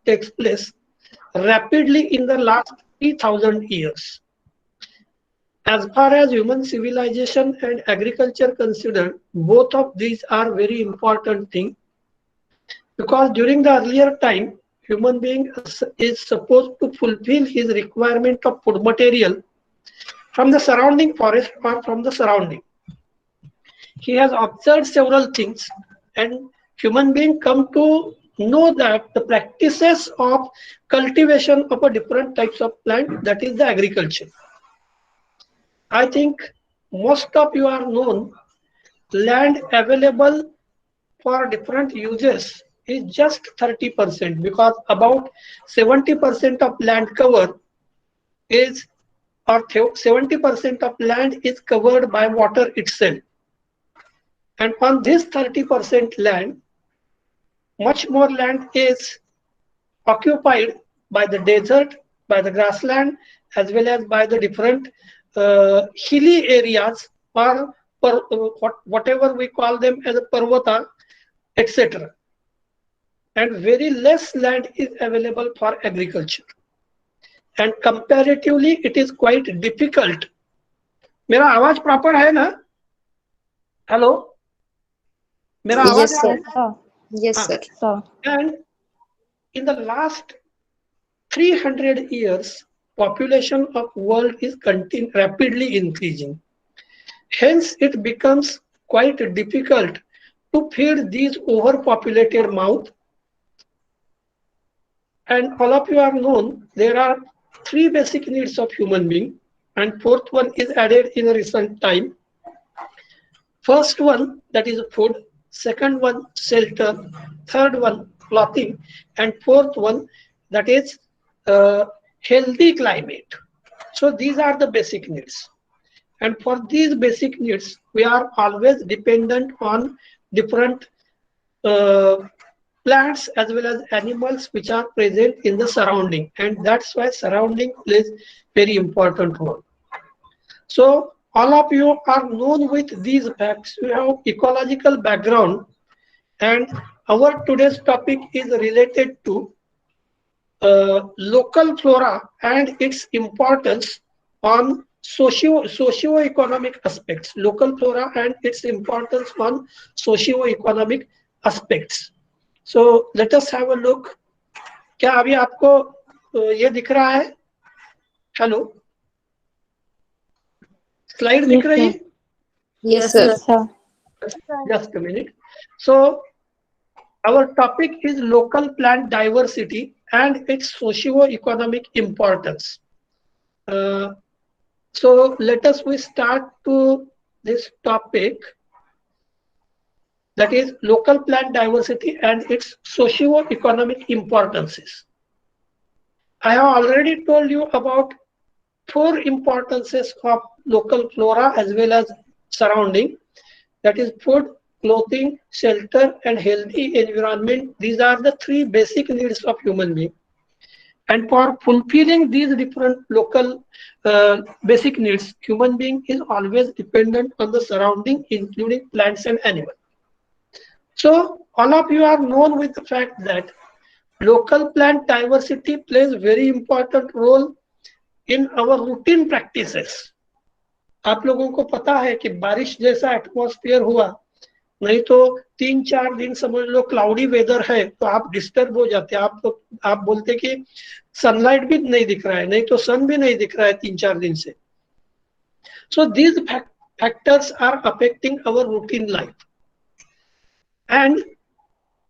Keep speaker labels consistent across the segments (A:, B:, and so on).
A: takes place rapidly in the last 3,000 years. As far as human civilization and agriculture considered, both of these are very important things because during the earlier time, human being is supposed to fulfill his requirement of food material from the surrounding forest or from the surrounding. He has observed several things and human being come to know that the practices of cultivation of a different types of plant, that is the agriculture. I think most of you are known land available for different uses is just 30% because about 70% of land cover is or 70% of land is covered by water itself. And on this 30% land, much more land is occupied by the desert, by the grassland, as well as by the different hilly areas or whatever we call them as a parvata, etc. And very less land is available for agriculture. And comparatively, it is quite difficult. मेरा आवाज proper है ना? Hello, मेरा आवाज
B: Yes, sir. Yes,
A: हाँ.
B: sir.
A: And in the last 300 years, population of world is rapidly increasing. Hence, it becomes quite difficult to feed these overpopulated mouth. And all of you are known, there are three basic needs of human being, and fourth one is added in a recent time. First one, that is food. Second one, shelter. Third one, clothing. And fourth one, that is healthy climate. So these are the basic needs. And for these basic needs, we are always dependent on different plants as well as animals which are present in the surrounding. And that's why surrounding plays very important role. So all of you are known with these facts. You have ecological background, and our today's topic is related to local flora and its importance on socio-economic aspects. Local flora and its importance on socio-economic aspects. So let us have a look. क्या अभी आपको ये दिख रहा है? Hello, slide दिख रही है?
B: Yes, sir.
A: Just a minute. So our topic is local plant diversity and its socio-economic importance. So let us start to this topic, that is local plant diversity and its socio-economic importances. I have already told you about four importances of local flora as well as surrounding, that is food, clothing, shelter, and healthy environment. These are the three basic needs of human being. And for fulfilling these different local basic needs, human being is always dependent on the surrounding, including plants and animals. So all of you are known with the fact that local plant diversity plays very important role in our routine practices. आप लोगों को पता है कि बारिश जैसा atmosphere हुआ, नहीं तो 3-4 दिन समझ लो क्लाउडी वेदर है तो आप डिस्टर्ब हो जाते हैं. आप बोलते कि सनलाइट भी नहीं दिख रहा है, नहीं तो सन भी नहीं दिख रहा है 3-4 दिन से. So these factors are affecting our routine life. And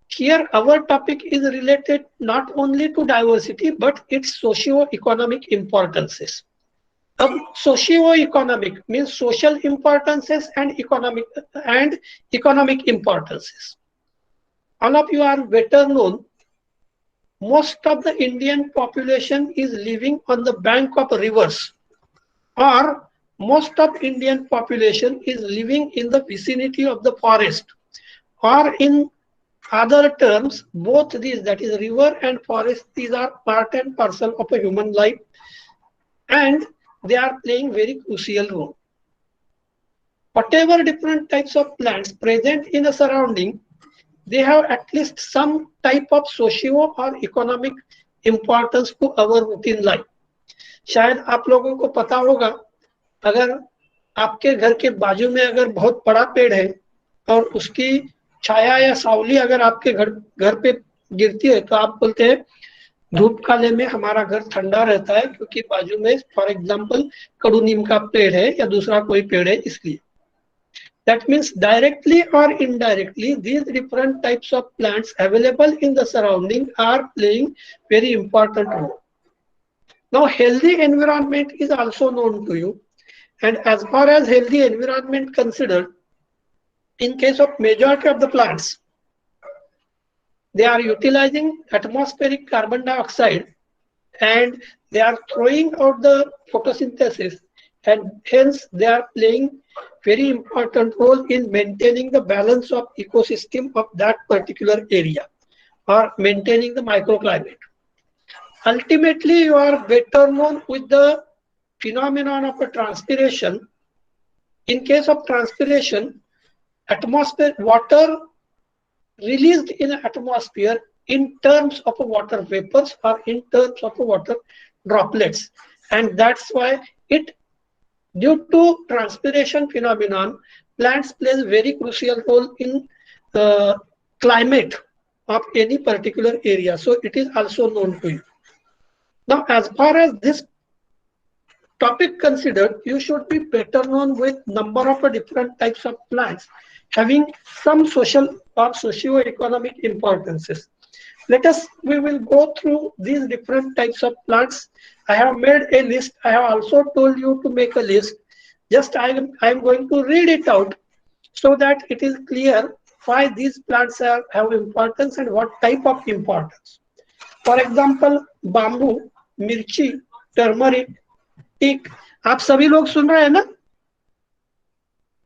A: here our topic is related not only to diversity but its socio-economic importances. Socio-economic means social importances and economic importances. All of you are better known. Most of the Indian population is living on the bank of rivers, or most of Indian population is living in the vicinity of the forest, or in other terms, both these, that is river and forest, these are part and parcel of a human life, and they are playing very crucial role. Whatever different types of plants present in a surrounding they have at least some type of socio or economic importance to our routine life. शायद आप लोगों को पता होगा, अगर आपके घर के बाजू में अगर बहुत बड़ा पेड़ है और उसकी छाया या सावली अगर आपके घर पे गिरती है, तो आप बोलते हैं धूप काले में हमारा घर ठंडा रहता है, क्योंकि बाजू में फॉर एग्जांपल कड़ू नीम का पेड़ है या दूसरा कोई पेड़ है, इसलिए. That means directly or indirectly, these different types of plants available in the surrounding are playing very important role. Now, healthy environment is also known to you, and as far as healthy environment considered, in case of majority of the plants, they are utilizing atmospheric carbon dioxide and they are throwing out the photosynthesis, and hence they are playing very important role in maintaining the balance of ecosystem of that particular area or maintaining the microclimate. Ultimately, you are better known with the phenomenon of a transpiration. In case of transpiration, atmosphere water released in atmosphere in terms of water vapors or in terms of water droplets, and that's why it, due to transpiration phenomenon, plants plays very crucial role in the climate of any particular area. So it is also known to you. Now, as far as this topic considered, you should be better known with number of different types of plants having some social or socio-economic importances. We will go through these different types of plants. I have made a list. I have also told you to make a list. Just I am going to read it out so that it is clear why these plants have importance and what type of importance. For example, bamboo, मिर्ची, turmeric, teak. आप सभी लोग सुन रहे हैं ना?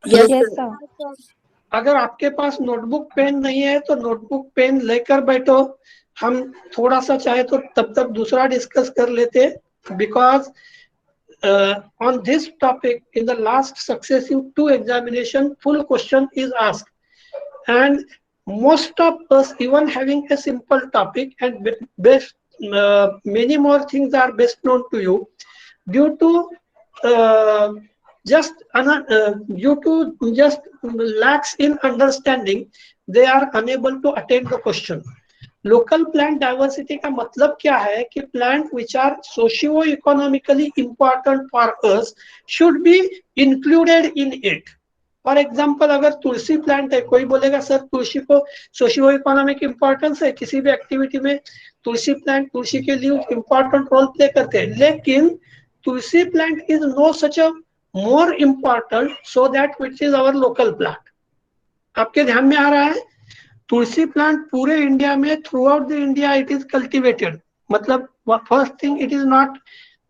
B: Yes, sir.
A: अगर आपके पास notebook pen नहीं है तो नोटबुक पेन लेकर बैठो. हम थोड़ा सा चाहे तो तब तक दूसरा डिस्कस कर लेते, because on this topic in the last successive 2 examination full question is asked, and most of us even having a simple topic and best many more things are best known to you, due to just lacks in understanding, they are unable to attend the question. Local plant diversity का मतलब क्या है कि plant which are socio economically important for us should be included in it. For example, अगर तुलसी plant है, कोई बोलेगा सर तुलसी को सोशियो इकोनॉमिक इंपॉर्टेंस है, किसी भी एक्टिविटी में तुलसी प्लांट, तुलसी के लिए इंपॉर्टेंट रोल प्ले करते हैं, लेकिन tulsi plant is no such a more important so that which is our local plant. आपके ध्यान में आ रहा है? तुलसी प्लांट पूरे इंडिया में throughout the India it is cultivated. मतलब first thing, it is not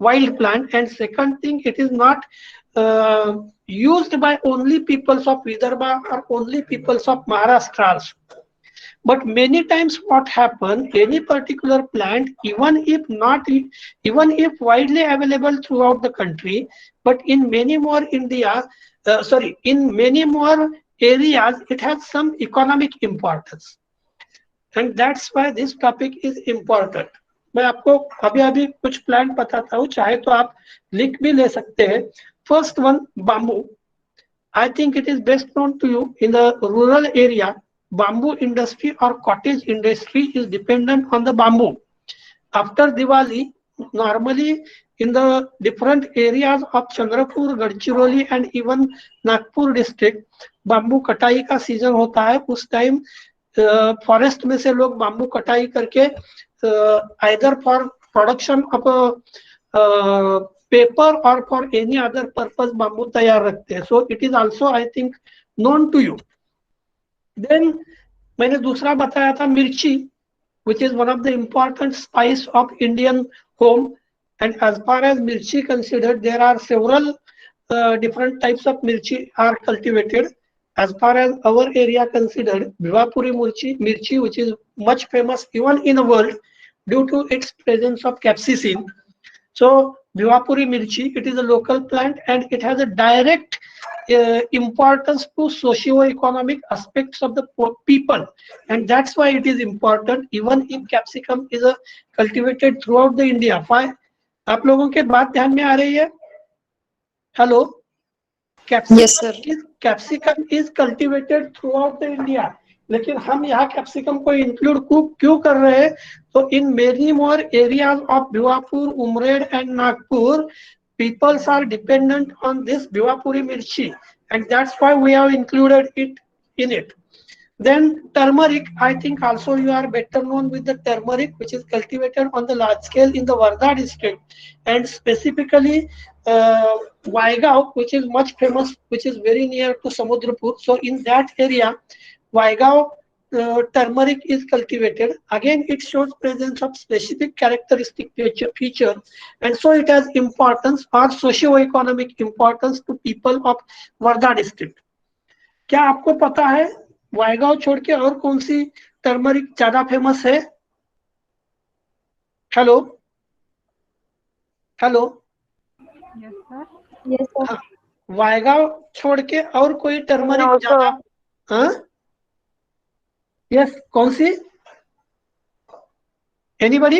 A: wild plant, and second thing, it is not used by only peoples of Vidarbha or only peoples of Maharashtra. But many times what happen, any particular plant, even if widely available throughout the country, but in many more in many more areas, it has some economic importance, and that's why this topic is important. मैं आपको अभी कुछ plant बताता हूँ, चाहे तो आप लिख भी ले सकते हैं. First one, bamboo. I think it is best known to you in the rural area. Bamboo industry or cottage industry is dependent on the bamboo. After Diwali, normally in the different areas of Chandrapur, Gadchiroli and even Nagpur district, bamboo कटाई का season होता है. उस time forest में से लोग bamboo कटाई करके either for production of paper or for any other purpose bamboo तैयार रखते हैं. So it is also I think known to you. Then मैंने दूसरा बताया था मिर्ची, which is one of the important spice of Indian home, and as far as mirchi considered, there are several different types of mirchi are cultivated. As far as our area considered, Bhivapuri mirchi, which is much famous even in the world due to its presence of capsaicin. So Bhivapuri mirchi. It is a local plant and it has a direct importance to socio-economic aspects of the people, and that's why it is important. Even if capsicum is cultivated throughout the India. Why? आप लोगों के बात ध्यान में आ रही है? Hello,
B: Yes, sir.
A: Capsicum is cultivated through out the India, लेकिन हम यहाँ कैप्सिकम को इंक्लूड क्यों कर रहे हैं? तो in many more areas of Bhiwapur, Umred and Nagpur, peoples are dependent on this Bhivapuri mirchi, and that's why we have included it in it. Then turmeric, I think also you are better known with the turmeric, which is cultivated on the large scale in the Wardha district, and specifically Vaigaon, which is much famous, which is very near to Samudrapur. So in that area, Vaigaon turmeric is cultivated. Again, it shows presence of specific characteristic feature, and so it has importance or socio-economic importance to people of Wardha district. क्या आपको पता है वायगांव छोड़ के और कौन सी turmeric ज्यादा famous है? Hello hello,
B: Yes, sir.
A: हाँ, वायगांव छोड़ के और कोई टर्मरिक ज्यादा? हाँ, यस, कौन सी? एनीबडी?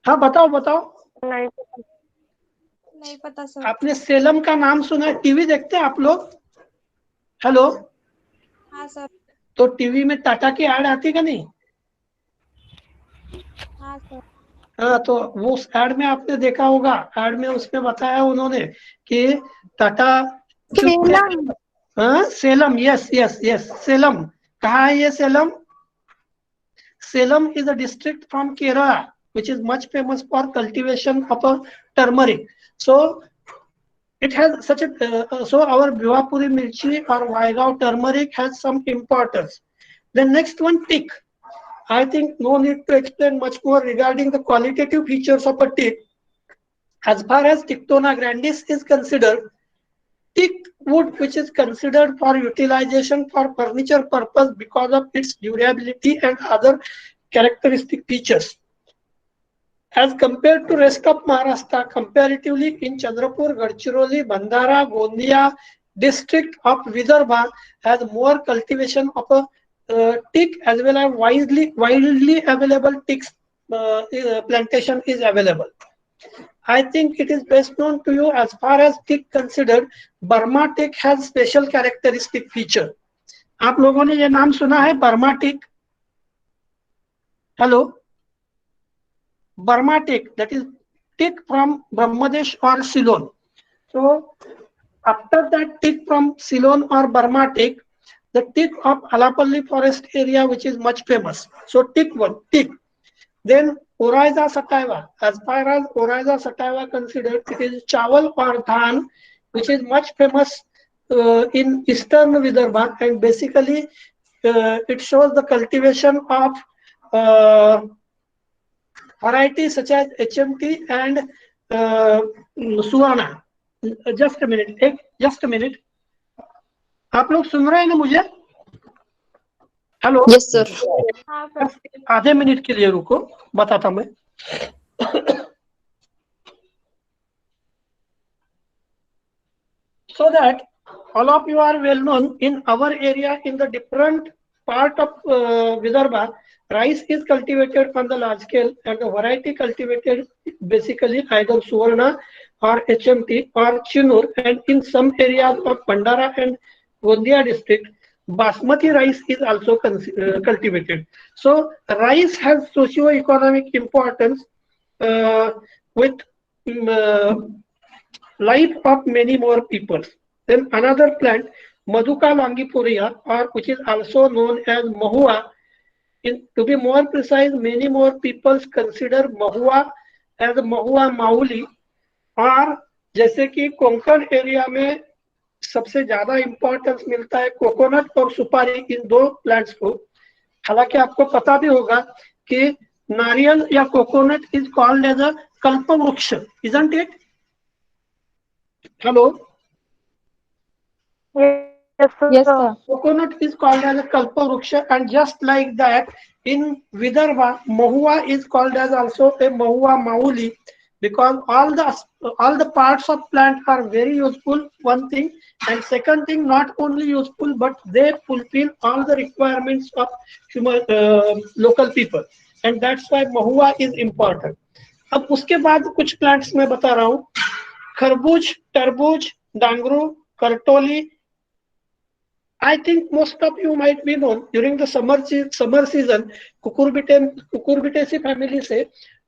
A: हाँ, बताओ बताओ।
B: नहीं पता सर।
A: आपने सेलम का नाम सुना है? टीवी देखते हैं आप लोग? हेलो,
B: हाँ सर।
A: तो टीवी में टाटा की ऐड आती का नहीं?
B: हाँ सर।
A: हाँ, तो वो उस एड में आपने देखा होगा, एड में उसमें बताया उन्होंने कि टाटा
B: सेलम।
A: हाँ, Salem, yes yes yes, Salem. कहाँ है ये Salem? Salem is a district from Kerala which is much famous for cultivation of a turmeric. So it has such a so our Bhivapuri mirchi or Vaigaon turmeric has some importance. The next one, teak. I think no need to explain much more regarding the qualitative features of a teak. As far as Tictona grandis is considered, teak wood, which is considered for utilization for furniture purpose because of its durability and other characteristic features. As compared to rest of Maharashtra, comparatively in Chandrapur, Gadchiroli, Bandhara, Gondia district of Vidarbha has more cultivation of a teak as well as widely available teak plantation is available. I think it is best known to you as far as teak considered, Burma teak has special characteristic feature. आप लोगों ने ये नाम सुना है Burma teak? Hello, Burma teak, that is teak from Brahmadesh or Ceylon. So after that teak from Ceylon or Burma teak, the teak of Alapalli forest area, which is much famous. So teak one, teak. Then Oryza sativa. As far as Oryza sativa considered, it is chawal or dhan, which is much famous in eastern Vidarbha, and basically it shows the cultivation of varieties such as HMT and Suana. Just a minute. आप लोग सुन रहे हैं ना मुझे? Hello,
B: Yes, sir.
A: आधे minute के लिए रुको, बताता मैं। So that all of you are well known in our area, in the different part of Vidarbha, rice is cultivated on the large scale, and the variety cultivated basically either Suvarna or HMT or Chinur, and in some areas of Bandara and Gondia district, Basmati rice is also cultivated. So rice has socio-economic importance with life of many more people. Then another plant, Maduka longifolia, or which is also known as mahua. To be more precise, many more people consider mahua as mahua mauli, और जैसे कि Konkan area में सबसे ज्यादा importance मिलता है coconut और सुपारी, इन दो प्लांट्स को। हालांकि आपको पता भी होगा कि नारियल या coconut is called as a कल्पवृक्ष, isn't it? Hello,
B: Yes, sir.
A: coconut is called as a kalpavruksha, and just like that in Vidarbha, mahua is called as also a mahua mauli, because all the parts of plant are very useful, one thing, and second thing, not only useful but they fulfill all the requirements of human local people, and that's why mahua is important. अब उसके बाद कुछ plants मैं बता रहा हूँ. खरबूज, तरबूज, डांगरू, करटोली. I think most of you might be known during the summer season, cucurbitaceae family से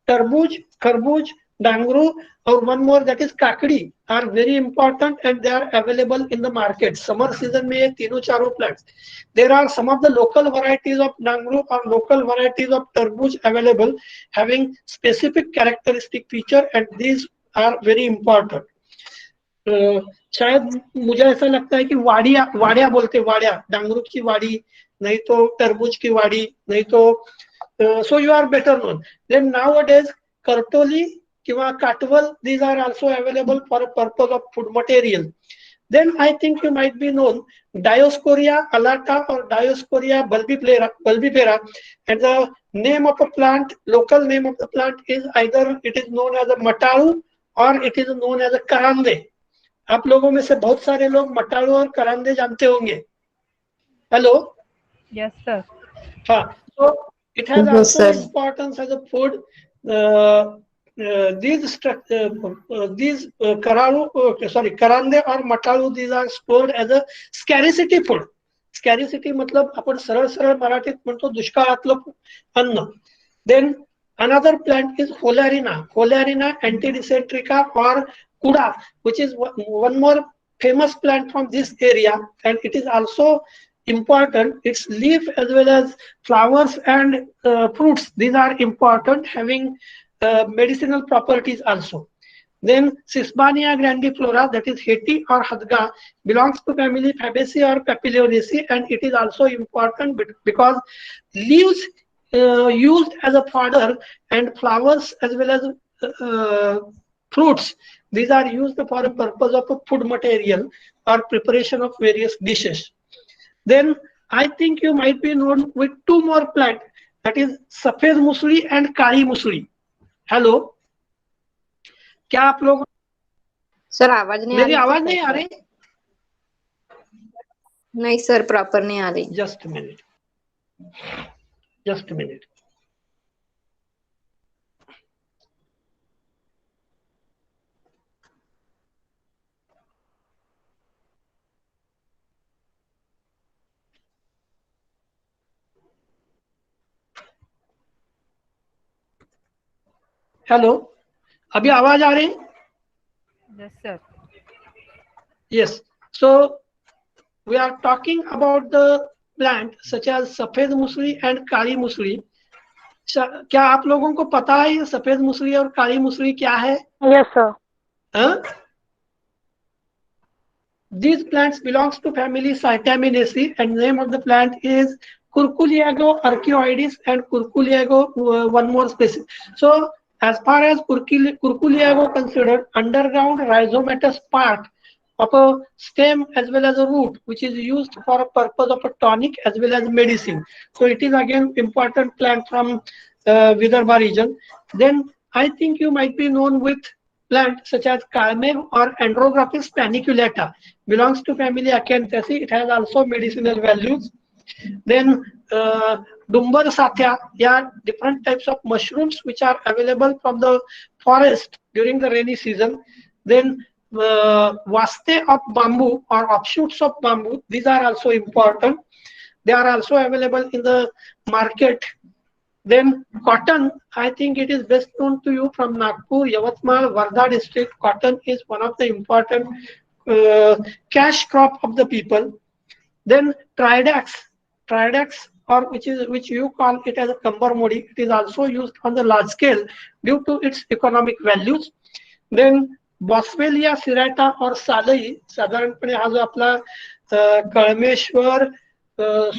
A: तरबूज, खरबूज, डांगरू और one more that is काकड़ी are very important and they are available in the market. Summer season में ये तीनों चारों plants. There are some of the local varieties of डांगरू or local varieties of तरबूज available having specific characteristic feature and these are very important. शायद मुझे ऐसा लगता है कि वाड़िया वाड़िया बोलते, वाड़िया डांगरू की वाड़ी, नहीं तो तरबूज की वाड़ी, नहीं तो so you are better known. Then nowadays करटोली किंवा काटवल, these are also available for a purpose of food material. Then I think you might be known Dioscorea alata or Dioscorea bulbifera, and the name of the plant, local name of the plant is either it is known as a mataru or it is known as a karande. आप लोगों में से बहुत सारे लोग मटाड़ू और करांदे जानते होंगे. हेलो.
C: Yes sir.
A: हाँ, so it has also importance as a food. These karande or mataru, these are stored as a scarcity food. Scarcity मतलब आपण सरळ सरळ मराठीत म्हणतो दुष्काळातलं अन्न. Then another plant is Holarina antidysentrica or kuda, which is one more famous plant from this area, and it is also important. Its leaf as well as flowers and fruits, these are important, having medicinal properties also. Then Sesbania grandiflora, that is Heti or Hadga, belongs to family Fabaceae or Papilionaceae, and it is also important because leaves used as a fodder and flowers as well as fruits, these are used for a purpose of a food material or preparation of various dishes. Then I think you might be known with two more plants, that is सफेद मूसली and Kali muesli. Hello, क्या आप लोग
D: sir आवाज नहीं
A: मेरी आवाज नहीं आ रही?
D: नहीं सर, प्रॉपर नहीं आ रही.
A: Just a minute. हेलो, अभी आवाज आ रही?
C: Yes sir.
A: Yes. So we are talking about the plant such as सफेद मूसली and काली मूसली. क्या आप लोगों को पता है ये सफेद मूसली और काली मूसली क्या है?
B: Yes, sir.
A: These plants belongs to family Cytaminaceae and name of the plant is Curculiago archaeoides and Curculiago one more species. So as far as Curculiago considered, underground rhizomatous part of a stem as well as a root, which is used for a purpose of a tonic as well as medicine. So it is again important plant from Vidarbha region. Then I think you might be known with plant such as Calmem or Andrographis paniculata, belongs to family Acanthaceae. It has also medicinal values. Then Dumbar Sathya, yeah, different types of mushrooms which are available from the forest during the rainy season. Then Vaste of bamboo or offshoots of bamboo, these are also important. They are also available in the market. Then cotton, I think it is best known to you from Nagpur, Yavatmal, Wardha district. Cotton is one of the important cash crop of the people. Then Tridax, or which you call it as a Kambarmodi, it is also used on the large scale due to its economic values. Then Boswellia serrata or Salai, साधारणपणे हा जो आपला कळमेश्वर,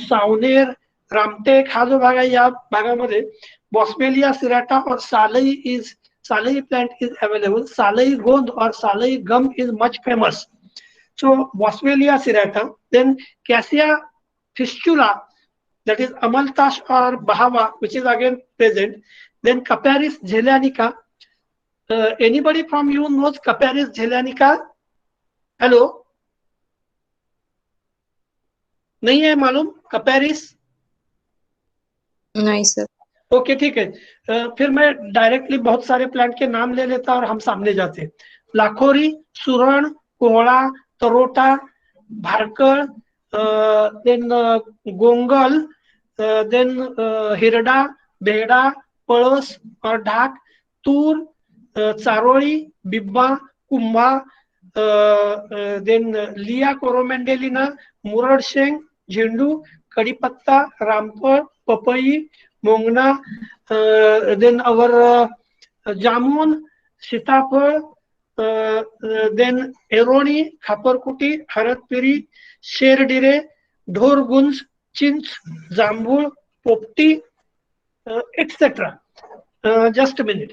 A: सावनेर, रामटेक हा जो भाग आहे, या भागामध्ये Boswellia serrata or Salai plant is available. Salai gond or Salai gum is much famous. So Boswellia serrata. Then Cassia fistula, that is Amaltash or Bahava, which is again present. Then Caparis zelianica. Anybody from you knows Capparis zeylanica? Hello, नहीं है मालूम कपैरिस?
D: नहीं sir.
A: Okay ठीक है। फिर मैं directly बहुत सारे प्लांट के नाम ले लेता और हम सामने जाते। लाखोरी, सुरण, कोहड़ा, तरोटा, भारकड़, देन गोंगल, देन हिरडा, बेहड़ा, पळस और ढाक, तूर, चारोळी, बिब्बा, कुंभा, देन लिया कोरोमँडेलिना, मुरड शेंग, झेंडू, कढीपत्ता, रामफळ, पपई, मोंगना, देन अवर जामुन, सीताफळ, देन एरोणी, खापरकुटी, हरदपिरी, शेरडिरे, ढोरगुंज, चिंच, जांभूळ, पोपटी, एक्सेट्रा। जस्ट मिनट,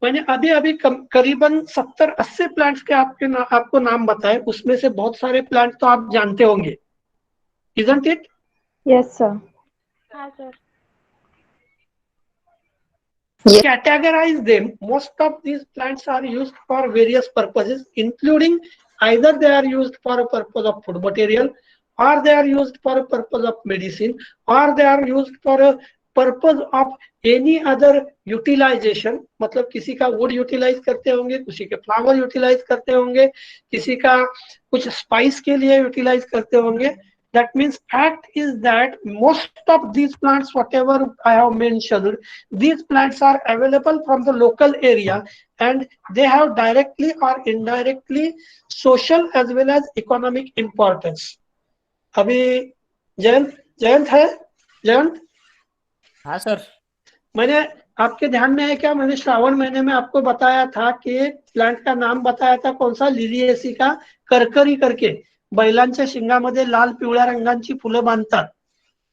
A: मैंने अभी अभी करीबन 70-80 प्लांट्स के आपको नाम बताए, उसमें से बहुत सारे प्लांट तो आप जानते होंगे, isn't it?
B: Yes, sir.
C: हाँ sir.
D: Yes.
A: Categorize them. Most of these plants are used for various purposes, including either they are used for a purpose of food material, or they are used for a purpose of medicine, or they are used for a purpose of any other utilization. मतलब किसी का wood utilize करते होंगे, किसी के flower utilize करते होंगे, किसी का कुछ spice के लिए utilize करते होंगे. That means fact is that most of these plants, whatever I have mentioned, these plants are available from the local area and they have directly or indirectly social as well as economic importance. अभी जयंत जयंत है जयंत?
E: हाँ sir.
A: मैंने आपके ध्यान में है क्या, मैंने श्रावण महीने में आपको बताया था कि प्लांट का नाम बताया था कौन सा, लिलिएसी का करकरी करके, बैलांच्या शिंगामध्ये लाल पिवळ्या रंगांची फुलं बांधतात,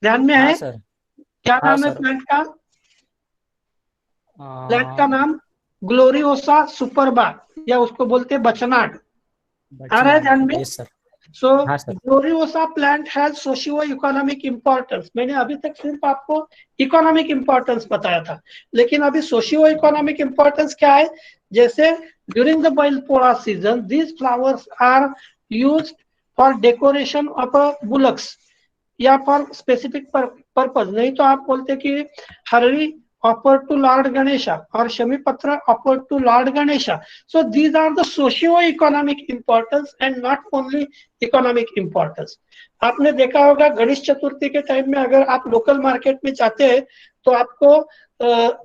A: ध्यान में है?
E: हाँ सर।
A: क्या
E: हाँ
A: नाम है
E: सर।
A: प्लांट का? प्लांट का नाम ग्लोरियोसा सुपरबा, या उसको बोलते बचनाट, आ रहा है ध्यान में?
E: Yes sir.
A: सो
E: हाँ sir.
A: Gloriosa plant has socio economic importance. मैंने अभी तक सिर्फ आपको इकोनॉमिक इंपॉर्टेंस बताया था, लेकिन अभी सोशियो इकोनॉमिक इंपॉर्टेंस क्या है? जैसे during the Bailpola season these flowers are used for decoration of bullocks या फॉर स्पेसिफिक पर्पज। नहीं तो आप बोलते कि Hardi offered to Lord Ganesha or Shamipatra offered to Lord Ganesha. So these are the socio-economic importance and not only economic importance. आपने देखा होगा गणेश चतुर्थी के टाइम में अगर आप लोकल मार्केट में जाते हैं तो आपको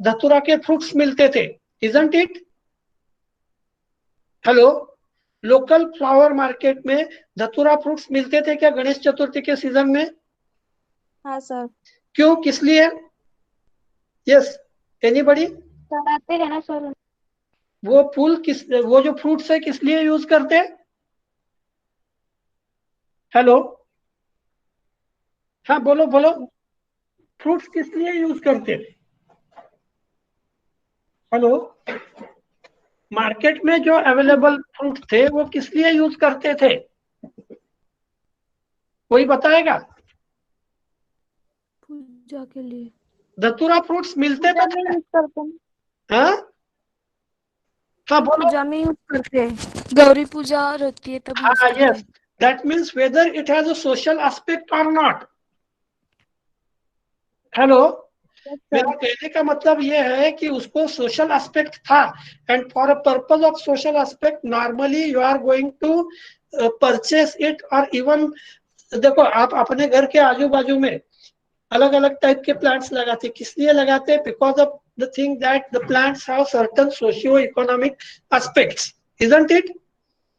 A: धतूरा के फ्रूट्स मिलते थे, isn't it? Hello, local flower market में धतूरा फ्रूट्स मिलते थे क्या गणेश चतुर्थी के सीजन में?
B: हाँ सर।
A: क्यों, किस लिए? Yes, anybody?
B: चढ़ाते हैं ना सर।
A: वो फूल किस, वो जो फ्रूट्स है किस लिए यूज करते हैं? हेलो, हाँ बोलो बोलो, फ्रूट्स किस लिए यूज करते हैं? हेलो, मार्केट में जो अवेलेबल फ्रूट थे वो किस लिए यूज करते थे, कोई बताएगा?
B: पूजा के लिए।
A: धतूरा फ्रूट्स मिलते तो थे।
B: यूज करते हैं।
A: हाँ हाँ बोलो।
B: पूजा में यूज करते हैं, गौरी पूजा रहती है तब यूज
A: हाँ
B: करते हैं।
A: Yes, that means whether it has a social aspect or not. Hello, मेरा कहने का मतलब ये है कि उसको सोशल एस्पेक्ट था, and for a purpose of social aspect normally you are going to purchase it. और इवन देखो, आप अपने घर के आजू बाजू में अलग अलग टाइप के प्लांट्स लगाते, किस लिए लगाते? Because of the thing that the plants have certain socio economic aspects, isn't it?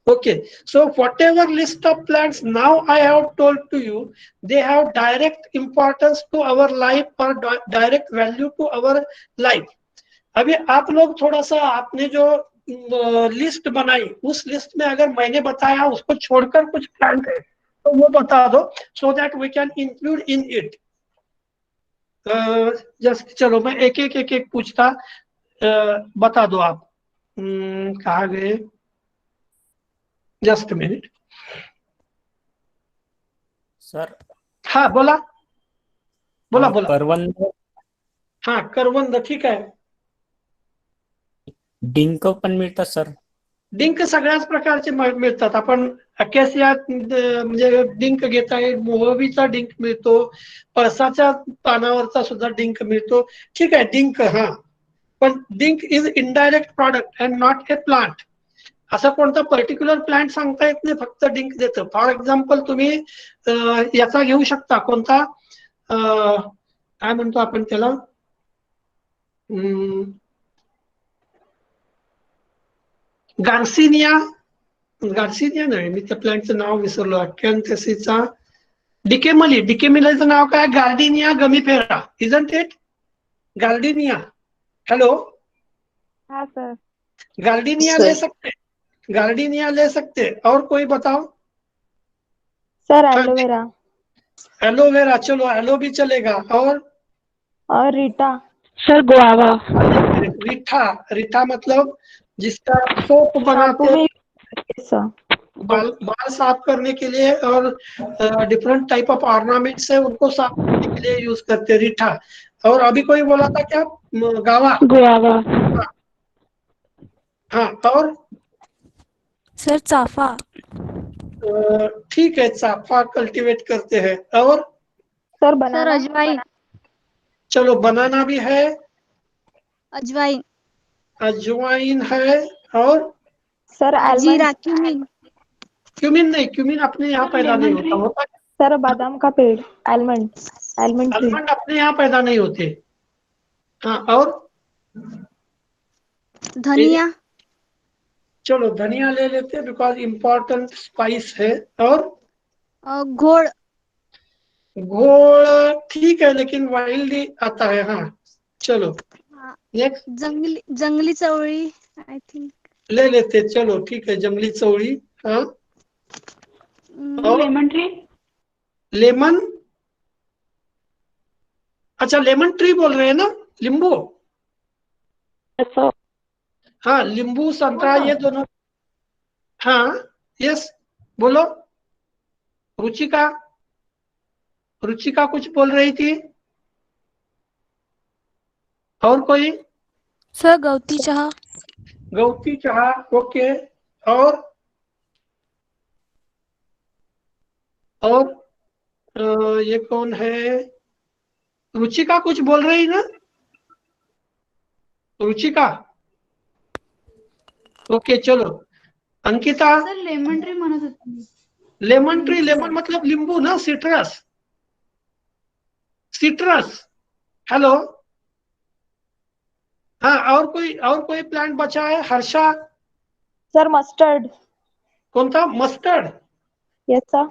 A: Okay, so whatever list of plants now I have told to you, they have direct importance to our life or direct value to our life. अभी आप लोग थोड़ा सा, आपने जो list बनाई उस list में अगर मैंने बताया उसको छोड़कर कुछ प्लांट है तो वो बता दो, so that we can include in it. Just चलो मैं एक एक पूछता, बता दो आप। कहाँ गए? Just minute
E: sir.
A: हाँ बोला बोला बोला।
E: करवंद।
A: हाँ करवंद, ठीक है।
E: डिंक पण मिळतात सर.
A: डिंक सगळ्याच प्रकारचे मिळतात. आपण अकॅसिया म्हणजे डिंक घेता येईल, मोहवीचा डिंक मिळतो, पळसाच्या पानावरचा सुद्धा डिंक मिळतो. ठीक आहे डिंक, हा, पण drink is indirect product and not a plant. असं कोणता पर्टिक्युलर प्लांट सांगता येत नाही, फक्त डिंक देतं. फॉर एक्झाम्पल तुम्ही याचा घेऊ शकता, कोणता काय म्हणतो आपण त्याला, गार्सिनिया, गार्सिनिया नाही, मी त्या प्लांटचं नाव विसरलो, अकॅन्थेसिसचा डिकेमली, डिकेमलीचं नाव काय, Gardenia gummifera, isn't it, Gardenia. Hello,
C: हाँ सर.
A: गार्डिनिया ले सकते, गार्डिनिया ले सकते. और कोई बताओ.
C: Sir aloe.
A: Vera, aloe aloe भी चलेगा. और
C: रीटा.
B: Sir guava.
A: रीठा, रीठा मतलब जिसका सोप बनाते हैं, बाल साफ करने के लिए, और डिफरेंट टाइप ऑफ ऑर्नामेंट्स है उनको साफ करने के लिए यूज करते हैं रीठा. और अभी कोई बोला था क्या, गावा,
B: गुआवा.
A: हाँ. और
B: सर चाफा.
A: ठीक है, चाफा कल्टीवेट करते हैं. और
C: सर बनाना.
F: अजवाइन.
A: चलो बनाना भी है,
F: अजवाइन.
A: अजवाइन है. और
C: सर
F: जीरा. क्यूमिन.
A: क्यूमिन नहीं, क्यूमिन अपने यहाँ पैदा नहीं होता. होता है?
C: सर बादाम का पेड़. आलमंड. Almond tree.
A: आलमंड अपने यहाँ पैदा नहीं होते. हाँ. और
F: धनिया.
A: चलो धनिया ले लेते हैं, बिकॉज इम्पोर्टेंट स्पाइस है. और
F: घोड़.
A: घोड़ ठीक है, लेकिन वाइल्ड आता है. हाँ चलो नेक्स्ट
F: जंगली चवळी. आई थिंक
A: ले लेते. चलो ठीक है, जंगली चौड़ी. हाँ.
F: Lemon tree.
A: लेमन, अच्छा लेमन ट्री बोल रहे हैं ना, लींबू. हाँ लींबू, संतरा, ये दोनों. हाँ यस, बोलो. रुचिका, रुचिका कुछ बोल रही थी. और कोई.
B: सर गौती चहा.
A: गौती चहा, ओके. और ये कौन है, रुचिका कुछ बोल रही ना, रुचिका. ओके चलो. अंकिता.
F: सर लेमन ट्री म्हणत होते मी.
A: लेमन ट्री, लेमन मतलब लींबू ना, सिट्रस, सिट्रस. हेलो. हाँ. और कोई प्लांट बचा है, हर्षा.
C: Sir mustard.
A: कौन था, मस्टर्ड.
C: Yes sir.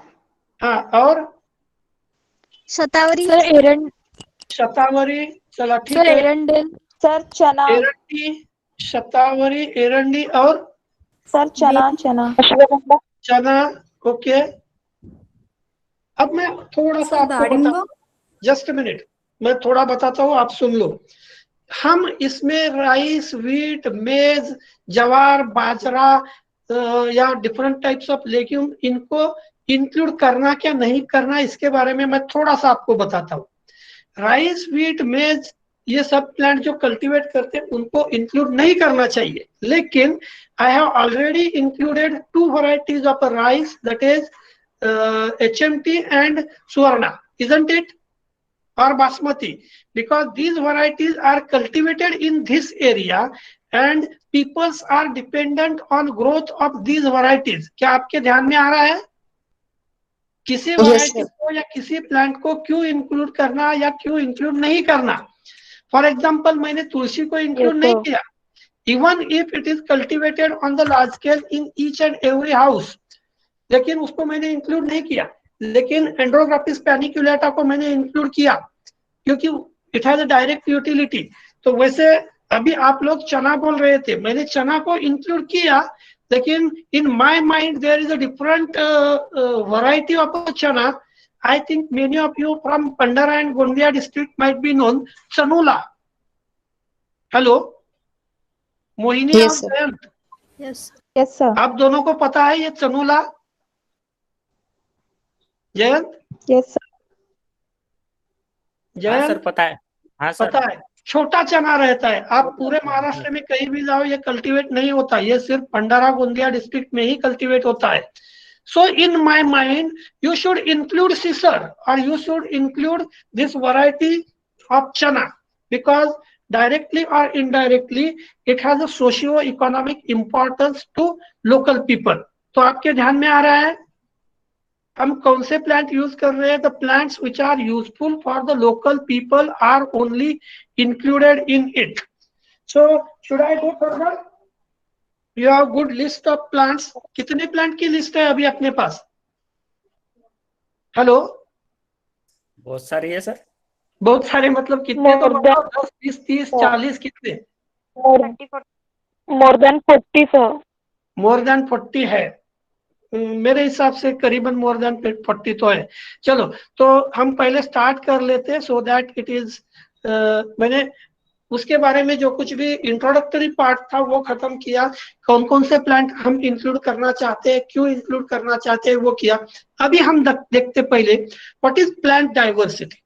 A: हाँ. और
F: शतावरी.
B: सर एरंड.
A: शतावरी, चला ठीक
B: सर
A: है.
B: एरंडेल.
C: सर चना.
A: एरंडी, शतावरी, एरंडी. और
C: सर चना. चना.
A: चना, ओके. अब मैं थोड़ा सा आपको बताता, जस्ट मिनट, मैं थोड़ा बताता हूँ, आप सुन लो. हम इसमें राइस, व्हीट, मेज, ज्वार, बाजरा या डिफरेंट टाइप्स ऑफ लेग्यूम, इनको इंक्लूड करना क्या नहीं करना, इसके बारे में मैं थोड़ा सा आपको बताता हूँ. राइस, व्हीट, मेज, ये सब प्लांट जो कल्टीवेट करते हैं उनको इंक्लूड नहीं करना चाहिए. लेकिन I have already included 2 varieties of rice, that is HMT and Suvarna, isn't it, or Basmati, because these varieties are cultivated in this area and peoples are dependent on growth of these varieties. क्या आपके ध्यान में आ रहा है, किसी variety को या किसी प्लांट को क्यों इंक्लूड करना या क्यों इंक्लूड नहीं करना. फॉर एग्जाम्पल मैंने तुलसी को इंक्लूड नहीं किया, even if it is cultivated on the large scale in each and every house, लेकिन उसको मैंने इंक्लूड नहीं किया. लेकिन एंड्रोग्राफिस पैनिकुलेटा को मैंने इंक्लूड किया क्योंकि it has a direct utility. तो वैसे अभी आप लोग चना बोल रहे थे, मैंने चना को इंक्लूड किया, लेकिन in my mind there is a different variety of chana. I think many of you from Pandara and Gondia district might be known Chanula. Hello, Mohini.
D: Yes, sir.
A: Jayant,
C: yes sir.
A: आप दोनों को पता है ये चनूला, जयंत.
C: Yes sir.
E: हाँ सर
A: जयंत
E: पता है. हाँ सर.
A: पता है. छोटा चना रहता है। आप पूरे महाराष्ट्र में कहीं भी जाओ ये कल्टीवेट नहीं होता, ये सिर्फ भंडारा गोंदिया डिस्ट्रिक्ट में ही कल्टीवेट होता है। So in my mind, you should include sisar or you should include this variety of chana because directly or indirectly it has a socio-economic importance to local people. तो आपके ध्यान में आ रहा है हम कौन से प्लांट यूज कर रहे हैं? The plants which are useful for the local people are only included in it. So should I go further? You have good list of plants. कितने प्लांट की लिस्ट है अभी अपने पास? हेलो,
E: बहुत सारी है सर।
A: बहुत सारे मतलब कितने? तो बताओ 10, 20, 30, 40 कितने?
C: More than 40, sir.
A: More than 40 है मेरे हिसाब से, करीबन मोर देन 40 तो है। चलो तो हम पहले स्टार्ट कर लेते हैं सो दैट इट इज, मैंने उसके बारे में जो कुछ भी इंट्रोडक्टरी पार्ट था वो खत्म किया। कौन कौन से प्लांट हम इंक्लूड करना चाहते हैं, क्यों इंक्लूड करना चाहते हैं वो किया। अभी हम देखते पहले what is plant diversity.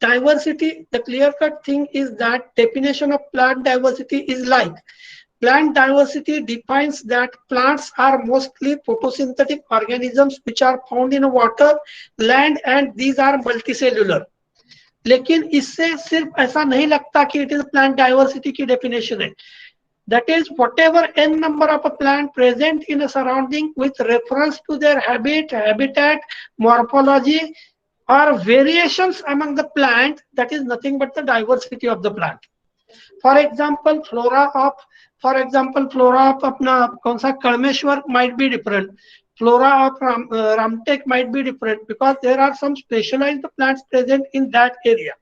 A: Diversity, the clear-cut thing is that definition of plant diversity is like plant diversity defines that plants are mostly photosynthetic organisms which are found in water, land and these are multicellular. लेकिन इससे सिर्फ ऐसा नहीं लगता कि it is plant diversity की definition है। That is whatever n number of a plant present in a surrounding with reference to their habit, habitat, morphology or variations among the plant, that is nothing but the diversity of the plant. For example, flora of अपना कौन सा कड़मेश्वर might be different, flora of Ramtek might be different because there are some specialized plants present in that area.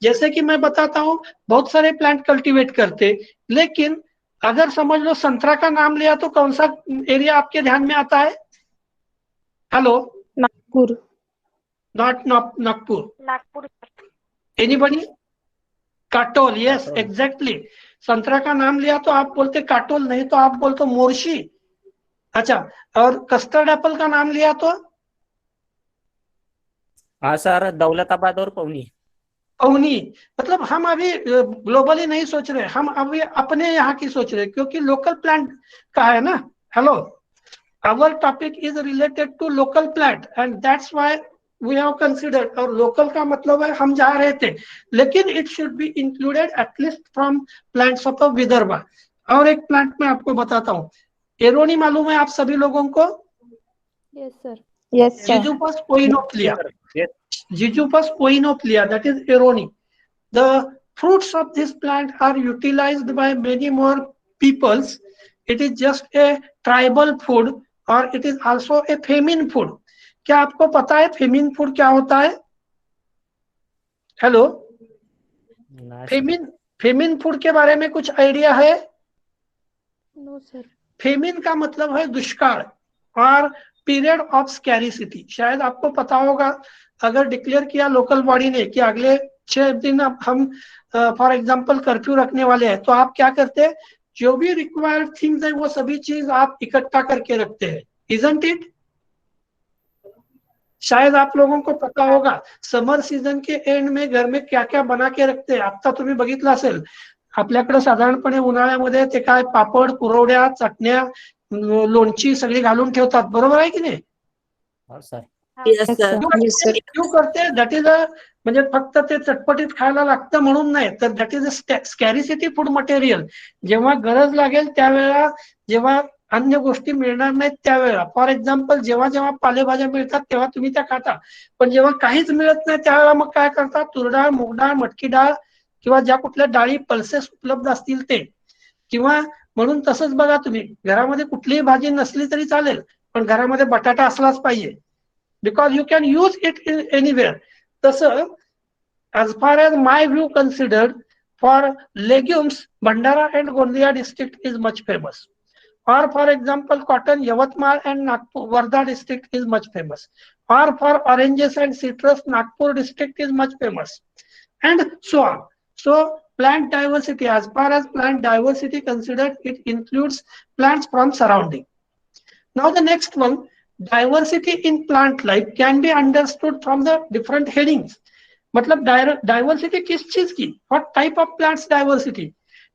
A: जैसे कि मैं बताता हूँ बहुत सारे प्लांट कल्टीवेट करते, लेकिन अगर समझ लो संतरा का नाम लिया तो कौन सा एरिया आपके ध्यान में आता है? Hello,
C: Nagpur.
A: Not Nagpur. Anybody? Katol, yes, exactly. संतरा का नाम लिया तो आप बोलते काटोल, नहीं तो आप बोलते मोर्शी। अच्छा, और कस्टर्ड एप्पल का नाम लिया तो?
E: हाँ सर, दौलताबाद और पौनी।
A: पौनी। मतलब हम अभी ग्लोबली नहीं सोच रहे, हम अभी अपने यहाँ की सोच रहे क्योंकि लोकल प्लांट का है ना। Hello, our topic is related to local plant and that's why we have considered, और लोकल का मतलब है हम जा रहे थे, लेकिन it should be included at least from plants of Vidarbha. और एक प्लांट मैं आपको बताता हूँ, एरोनी मालूम है आप सभी लोगों को?
C: Yes, sir. Yes, sir.
A: Gigopus oinoplia. Gigopus oinoplia, that is eroni. The fruits of this plant are utilized by many more peoples. It is just a tribal food और it is also a famine food. क्या आपको पता है feminine food क्या होता है? Hello, feminine food के बारे में कुछ आइडिया है?
C: No, sir.
A: फेमिन का मतलब है दुष्काल और पीरियड ऑफ स्कैरिसिटी। शायद आपको पता होगा, अगर डिक्लेयर किया लोकल बॉडी ने कि अगले 6 दिन हम फॉर एग्जांपल कर्फ्यू रखने वाले हैं, तो आप क्या करते हैं? जो भी रिक्वायर्ड थिंग्स है वो सभी चीज आप इकट्ठा करके रखते हैं, इजंट इट? शायद आप लोगों को पता होगा समर सीजन के एंड में घर में क्या क्या बना के रखते हैं। आता तुम्ही बघितलं असेल आपल्याकडे साधारणपणे उन्हाळ्यामध्ये ते काय पापड, कुरवड्या, चटण्या, लोणची सगळी घालून ठेवतात, बरोबर आहे की नाही? क्यों करते हैं? दॅट इज अ, म्हणजे फक्त ते चटपटीत खायला लागतं म्हणून नाही, तर that is a scarcity food material. जेव्हा गरज लागेल त्यावेळेला, जेव्हा अन्य गोष्टी मिळणार नाहीत त्यावेळेला, फॉर एक्झाम्पल जेव्हा जेव्हा पालेभाज्या मिळतात तेव्हा तुम्ही त्या खाता, पण जेव्हा काहीच मिळत नाही त्यावेळेला मग काय करतात? तुरडाळ, मूगडाळ, मटकी डाळ किंवा ज्या कुठल्या डाळी पल्सेस उपलब्ध असतील ते, किंवा म्हणून तसंच बघा तुम्ही घरामध्ये कुठलीही भाजी नसली तरी चालेल पण घरामध्ये बटाटा असलाच पाहिजे, because you can use it in anywhere. तसं as far as my view considered, for legumes Bhandara and Gondia district is much famous, or for example cotton Yavatmal and Nagpur Wardha district is much famous, or for oranges and citrus Nagpur district is much famous, and so on. So plant diversity, as far as plant diversity considered, it includes plants from surrounding. Now the next one, diversity in plant life can be understood from the different headings. मतलब diversity किस चीज की, what type of plants diversity,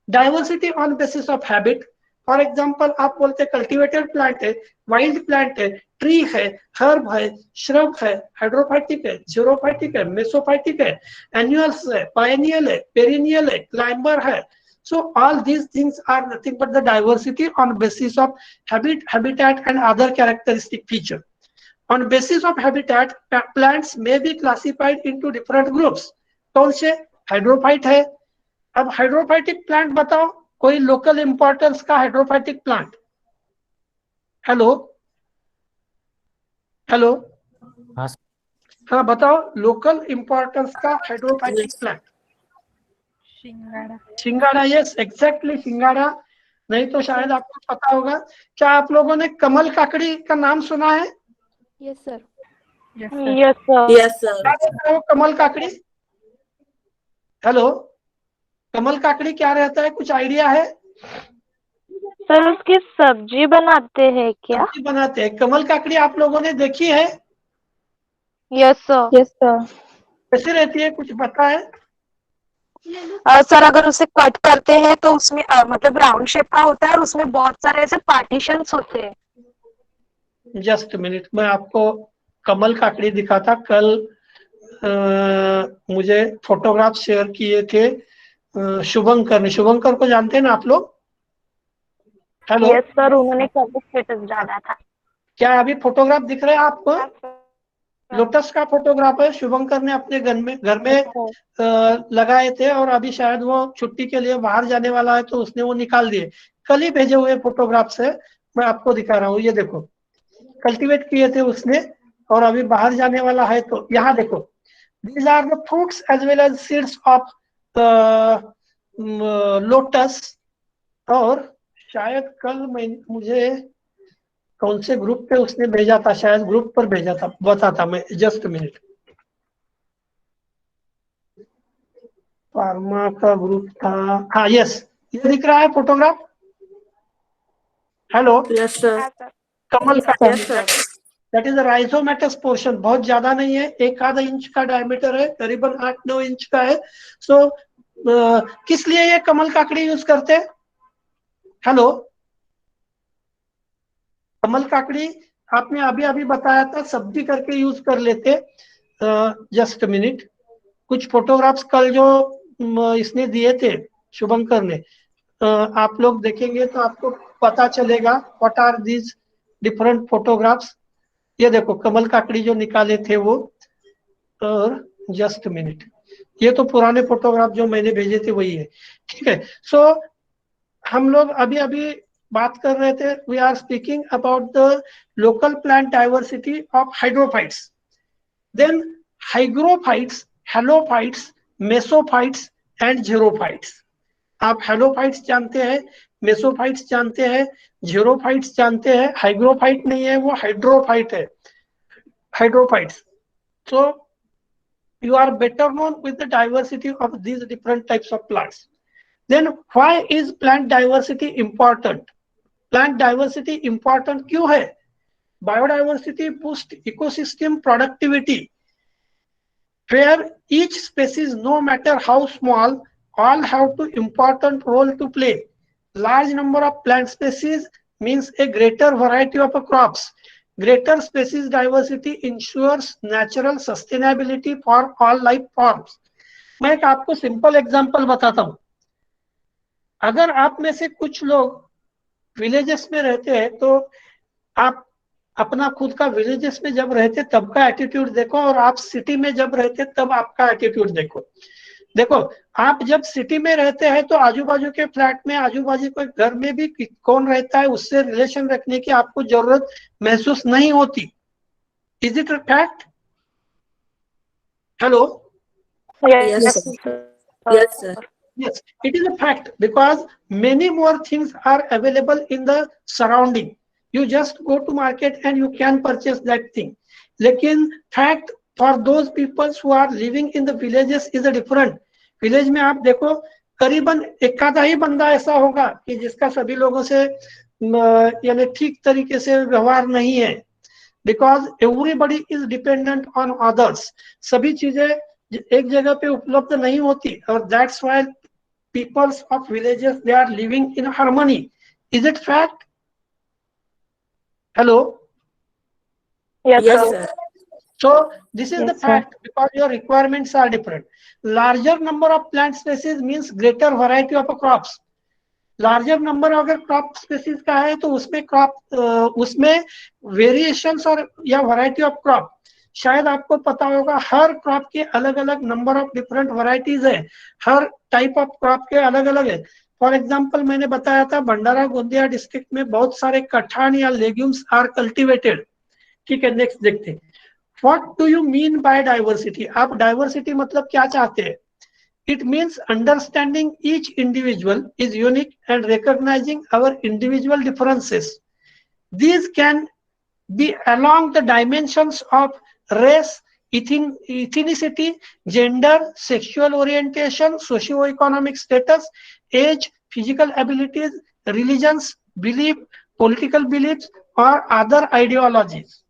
A: diversity on basis of habit. For example आप बोलते cultivated plant है, wild plant है, tree है, herb है, श्रब है, हाइड्रोफाइटिक है, जीरोफाइटिक है, मेसोफाइटिक है, एनुअल्स है, बायनियल है, पेरिनियल है, क्लाइंबर है। So all these things are nothing but the diversity on basis of habit, habitat and other characteristic feature. On basis of habitat, plants may be classified into different groups. कौन से, hydrophyte है। अब hydrophytic plant बताओ, कोई local importance का hydrophytic plant. Hello hello,
E: हाँ
A: हाँ बताओ लोकल इंपॉर्टेंस का हाइड्रोफाइटिक प्लांट। सिंगाड़ा, यस एग्जैक्टली सिंगाड़ा। नहीं तो शायद आपको पता होगा। क्या आप लोगों ने कमल काकड़ी का नाम सुना है?
C: Yes sir.
G: Yes sir.
H: Yes sir.
A: क्या रहता है वो कमल काकड़ी? हेलो, कमल काकड़ी क्या रहता है, कुछ आइडिया है?
G: सर उसकी सब्जी बनाते हैं क्या?
A: सब्जी बनाते हैं। कमल काकड़ी आप लोगों ने देखी है?
G: Yes sir.
C: Yes sir.
A: कैसे रहती है, कुछ पता है?
G: सर अगर उसे कट करते हैं तो उसमें मतलब राउंड शेप का होता है और उसमें बहुत सारे ऐसे पार्टीशंस होते हैं।
A: जस्ट मिनट, मैं आपको कमल काकड़ी दिखाता। कल मुझे फोटोग्राफ शेयर किए थे शुभंकर ने। शुभंकर को जानते हैं ना आप लोग? हेलो,
G: यस सर, उन्होंने कल स्टेटस डाला था।
A: क्या अभी फोटोग्राफ दिख रहा है आपको? लोटस का फोटोग्राफ है, शुभंकर ने अपने घर में लगाए थे और अभी शायद वो छुट्टी के लिए बाहर जाने वाला है तो उसने वो निकाल दिए। कल ही भेजे हुए फोटोग्राफ से मैं आपको दिखा रहा हूँ। ये देखो, कल्टीवेट किए थे उसने और अभी बाहर जाने वाला है। तो यहाँ देखो, these are the fruits as well as seeds of lotus. और शायद कल मुझे कौन से ग्रुप पे उसने भेजा था, शायद ग्रुप पर भेजा था, बताता मैं, जस्ट मिनट। फार्मा का ग्रुप था, हाँ यस, ये दिख रहा है फोटोग्राफ। Hello,
H: yes sir.
A: कमल का,
H: yes sir.
A: That is rhizomatous portion, बहुत ज्यादा नहीं है, 1 आधा इंच का डायमीटर है, करीबन 8-9 इंच का है। सो किस लिए ये कमल काकड़ी यूज करते हैं? हेलो, कमल काकड़ी आपने अभी अभी बताया था सब्जी करके यूज कर लेते। जस्ट मिनट, कुछ फोटोग्राफ्स कल जो इसने दिए थे शुभंकर ने, आप लोग देखेंगे तो आपको पता चलेगा what are these different photographs. ये देखो कमल काकड़ी जो निकाले थे वो। और जस्ट मिनट, ये तो पुराने फोटोग्राफ जो मैंने भेजे थे वही है, ठीक है। सो हम लोग अभी अभी बात कर रहे थे, we are speaking about the local plant diversity of hydrophytes, then hygrophytes, halophytes, mesophytes and xerophytes. आप हेलोफाइट्स जानते हैं, मेसोफाइट्स जानते हैं, जीरोफाइट्स जानते हैं, हाइग्रोफाइट नहीं है, वो हाइड्रोफाइट है, hydrophytes. So you are better known with the diversity of these different types of plants. Then why is plant diversity important? Plant diversity important क्यों है? Biodiversity boost ecosystem productivity, where each species, no matter how small, all have to important role to play. Large number of plant species means a greater variety of crops. Greater species diversity ensures natural sustainability for all life forms. मैं एक आपको simple example बताता हूँ। अगर आप में से कुछ लोग विलेजेस में रहते हैं तो आप अपना खुद का विलेजेस में जब रहते तब का एटीट्यूड देखो, और आप सिटी में जब रहते तब आपका एटीट्यूड देखो। देखो, आप जब सिटी में रहते हैं तो आजू बाजू के फ्लैट में, आजू बाजू के घर में भी कौन रहता है उससे रिलेशन रखने की आपको जरूरत महसूस नहीं होती। Is it fact? Hello,
H: yes sir. Yes sir.
A: yes, it is a fact because many more things are available in the surrounding. You just go to market and you can purchase that thing. लेकिन fact for those people who are living in the villages is a different. Village में आप देखो करीबन एक आधा ही बंदा ऐसा होगा कि जिसका सभी लोगों से यानी ठीक तरीके से व्यवहार नहीं है, because everybody is dependent on others. सभी चीजें एक जगह पे उपलब्ध नहीं होती, और that's why peoples of villages they are living in harmony. Is it fact? Hello.
C: Yes,
H: Yes,
C: sir.
H: sir.
A: So this is
C: Yes,
A: the
C: sir.
A: fact, because your requirements are different. Larger number of plant species means greater variety of crops. Larger number अगर crop species का है तो उसमें variations और या variety of crop, शायद आपको पता होगा हर क्रॉप के अलग अलग नंबर ऑफ डिफरेंट वैरायटीज है, हर टाइप ऑफ क्रॉप के अलग अलग है. फॉर एग्जांपल मैंने बताया था भंडारा गोंदिया डिस्ट्रिक्ट में बहुत सारे कठान या लेग्यूम्स आर कल्टिवेटेड. ठीक है, नेक्स्ट देखते हैं. What do you mean by diversity? आप डाइवर्सिटी मतलब क्या चाहते हैं? It means understanding each individual is unique and recognizing our individual differences. These can be along the dimensions of race, ethnicity, gender, sexual orientation, socio-economic status, age, physical abilities, religions, belief, political beliefs, or other ideologies.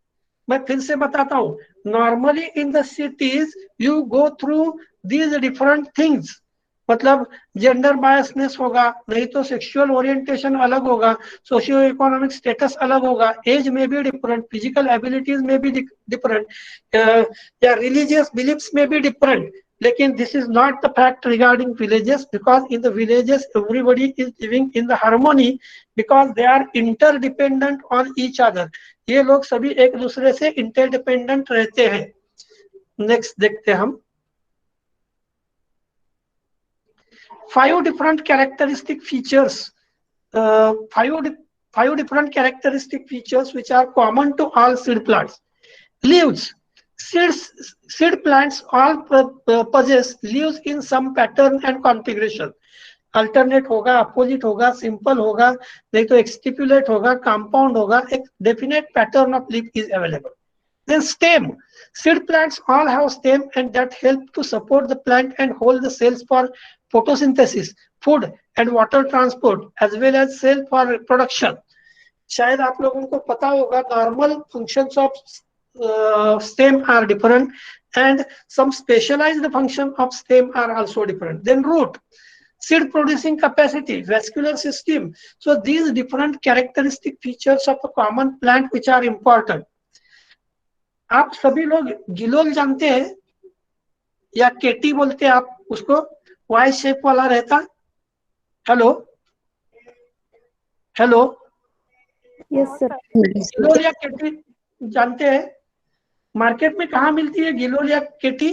A: मैं फिर से बताता हूँ. Normally in the cities you go through these different things. मतलब gender biasness होगा, नहीं तो sexual orientation अलग होगा, सोशियो इकोनॉमिक स्टेटस अलग होगा, एज में भी डिफरेंट, फिजिकल एबिलिटीज में भी डिफरेंट, या रिलीजियस बिलीफ्स में भी डिफरेंट. लेकिन this is not the fact regarding villages, because in the villages everybody is living in the harmony, because they are interdependent on each other. ये लोग सभी एक दूसरे से इंटरडिपेंडेंट रहते हैं. नेक्स्ट देखते हैं हम. 5 different characteristic features, 5 different characteristic features which are common to all seed plants. Leaves. Seed plants all possess leaves in some pattern and configuration. Alternate होगा, opposite होगा, simple होगा, नहीं तो exstipulate होगा, compound होगा, एक definite pattern of leaf is available. Then stem. Seed plants all have stem and that help to support the plant and hold the cells for photosynthesis, food and water transport, as well as cell for reproduction. शायद आप लोगों को पता होगा normal functions of stem are different and some specialized function of stem are also different. Then root. Seed producing capacity, vascular system. So these different characteristic features of a common plant which are important. आप सभी लोग गिलोल जानते हैं या केटी बोलते हैं आप उसको, वाई शेप वाला रहता. Hello hello.
C: Yes, sir.
A: गिलोल या केटी जानते हैं? मार्केट में कहाँ मिलती है गिलोल या केटी?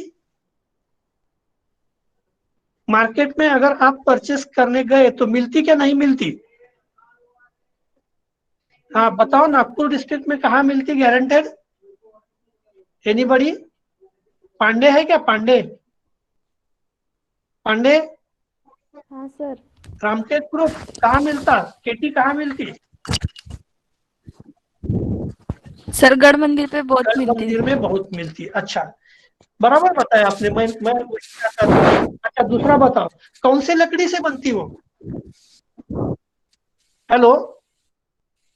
A: मार्केट में अगर आप परचेस करने गए तो मिलती क्या नहीं मिलती? हाँ बताओ, नागपुर डिस्ट्रिक्ट में कहाँ मिलती गारंटेड? एनीबडी? पांडे है क्या? पांडे पांडे
C: हाँ सर.
A: रामटेक ग्रुप कहाँ मिलता? केटी कहाँ मिलती?
B: सर गढ़ मंदिर पे बहुत
A: गढ़
B: मिलती
A: मंदिर
B: है.
A: में बहुत मिलती. अच्छा, बराबर बताया आपने. मैं अच्छा, दूसरा बताओ, कौन से लकड़ी से बनती वो? हेलो.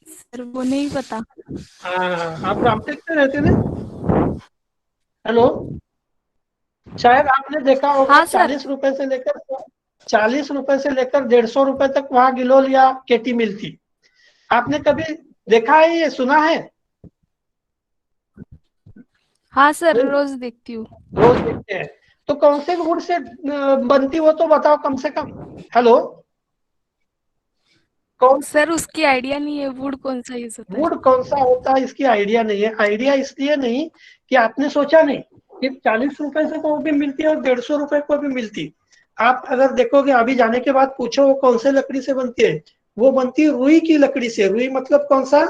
B: सर वो नहीं पता.
A: हाँ, आप रामटेक में रहते ना? हेलो. शायद आपने देखा होगा.
B: हाँ, सर.
A: 40 रुपए से लेकर 150 रुपए तक वहाँ गिलोल या केटी मिलती. आपने कभी देखा है, ये सुना है?
B: हाँ सर, रोज देखती हूँ.
A: रोज देखते हैं. तो कौन से वुड से बनती वो तो बताओ कम से कम. हेलो. कौन
B: सर उसकी आइडिया नहीं है वुड कौन सा यूज होता है.
A: वुड कौन सा होता है इसकी आइडिया नहीं है. आइडिया इसलिए नहीं कि आपने सोचा नहीं कि 40 रुपए से को भी मिलती है और 150 रुपए को भी मिलती. आप अगर देखोगे अभी जाने के बाद पूछो वो कौन से लकड़ी से बनती है, वो बनती है रुई की लकड़ी से. रुई मतलब कौन सा?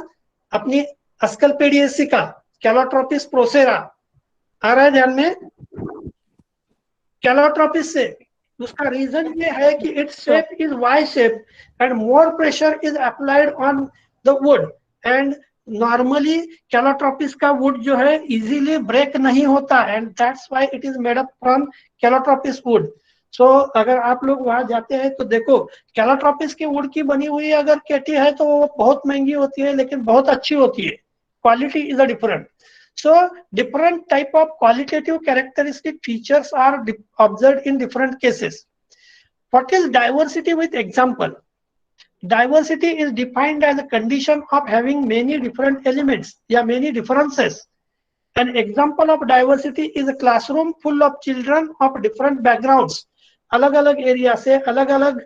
A: अपनी अस्कलपेडियेसिका, कैलोट्रोपिस प्रोसेरा. आ रहा है ध्यान में? कैलोट्रोपिस से. उसका रीजन ये है कि its shape is Y shape and more pressure is applied on the wood and normally Calotropis का वुड जो है इजीली ब्रेक नहीं होता and that's why it is made up from Calotropis wood. So अगर आप लोग वहां जाते हैं तो देखो, कैलोट्रोपिस के वुड की बनी हुई अगर केटी है तो वो बहुत महंगी होती है लेकिन बहुत अच्छी होती है. Quality is a different. So different type of qualitative characteristic features are observed in different cases. What is diversity with example? Diversity is defined as a condition of having many different elements, yeah, many differences. An example of diversity is a classroom full of children of different backgrounds. अलग अलग area से अलग अलग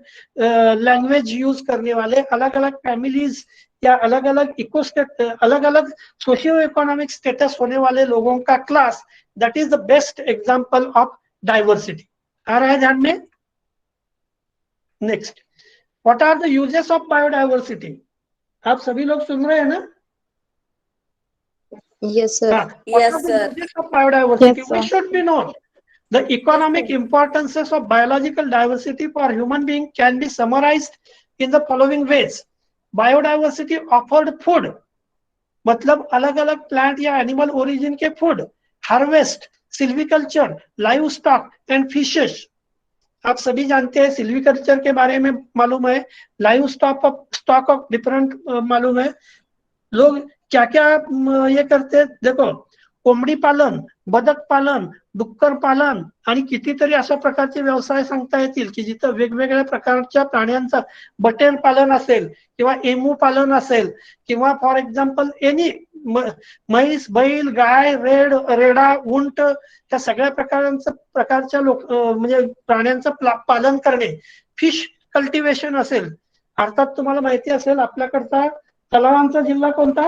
A: language use करने वाले, अलग अलग families या अलग अलग अलग अलग सोशियो इकोनॉमिक स्टेटस होने वाले लोगों का class, that is the best example of diversity. आ रहा है ध्यान में? Next, what are the uses of biodiversity? आप सभी लोग सुन रहे हैं ना?
D: Yes, sir.
H: Yes, sir.
A: Of biodiversity,
C: Yes,
A: we
C: sir.
A: should be known. The economic importances of biological diversity for human being can be summarized in the following ways. Biodiversity offered food, मतलब अलग अलग plant या animal origin के food, harvest, silviculture, live stock and fishes. आप सभी जानते हैं, silviculture के बारे में मालूम है, लाइव स्टॉक ऑफ डिफरेंट मालूम है। लोग क्या क्या ये करते हैं, देखो, कोंबडी पालन, बदक पालन, डुक्कर पालन आणि कितीतरी अशा प्रकारचे व्यवसाय सांगता येतील की जिथं वेगवेगळ्या प्रकारच्या प्राण्यांचा बटेर पालन असेल किंवा एमू पालन असेल किंवा फॉर एक्झाम्पल एनी म्हैस, बैल, गाय, रेडा, उंट, त्या सगळ्या प्रकारच्या म्हणजे प्राण्यांचं पालन करणे, फिश कल्टिवेशन असेल। अर्थात तुम्हाला माहिती असेल आपल्याकडचा तलावांचा जिल्हा कोणता?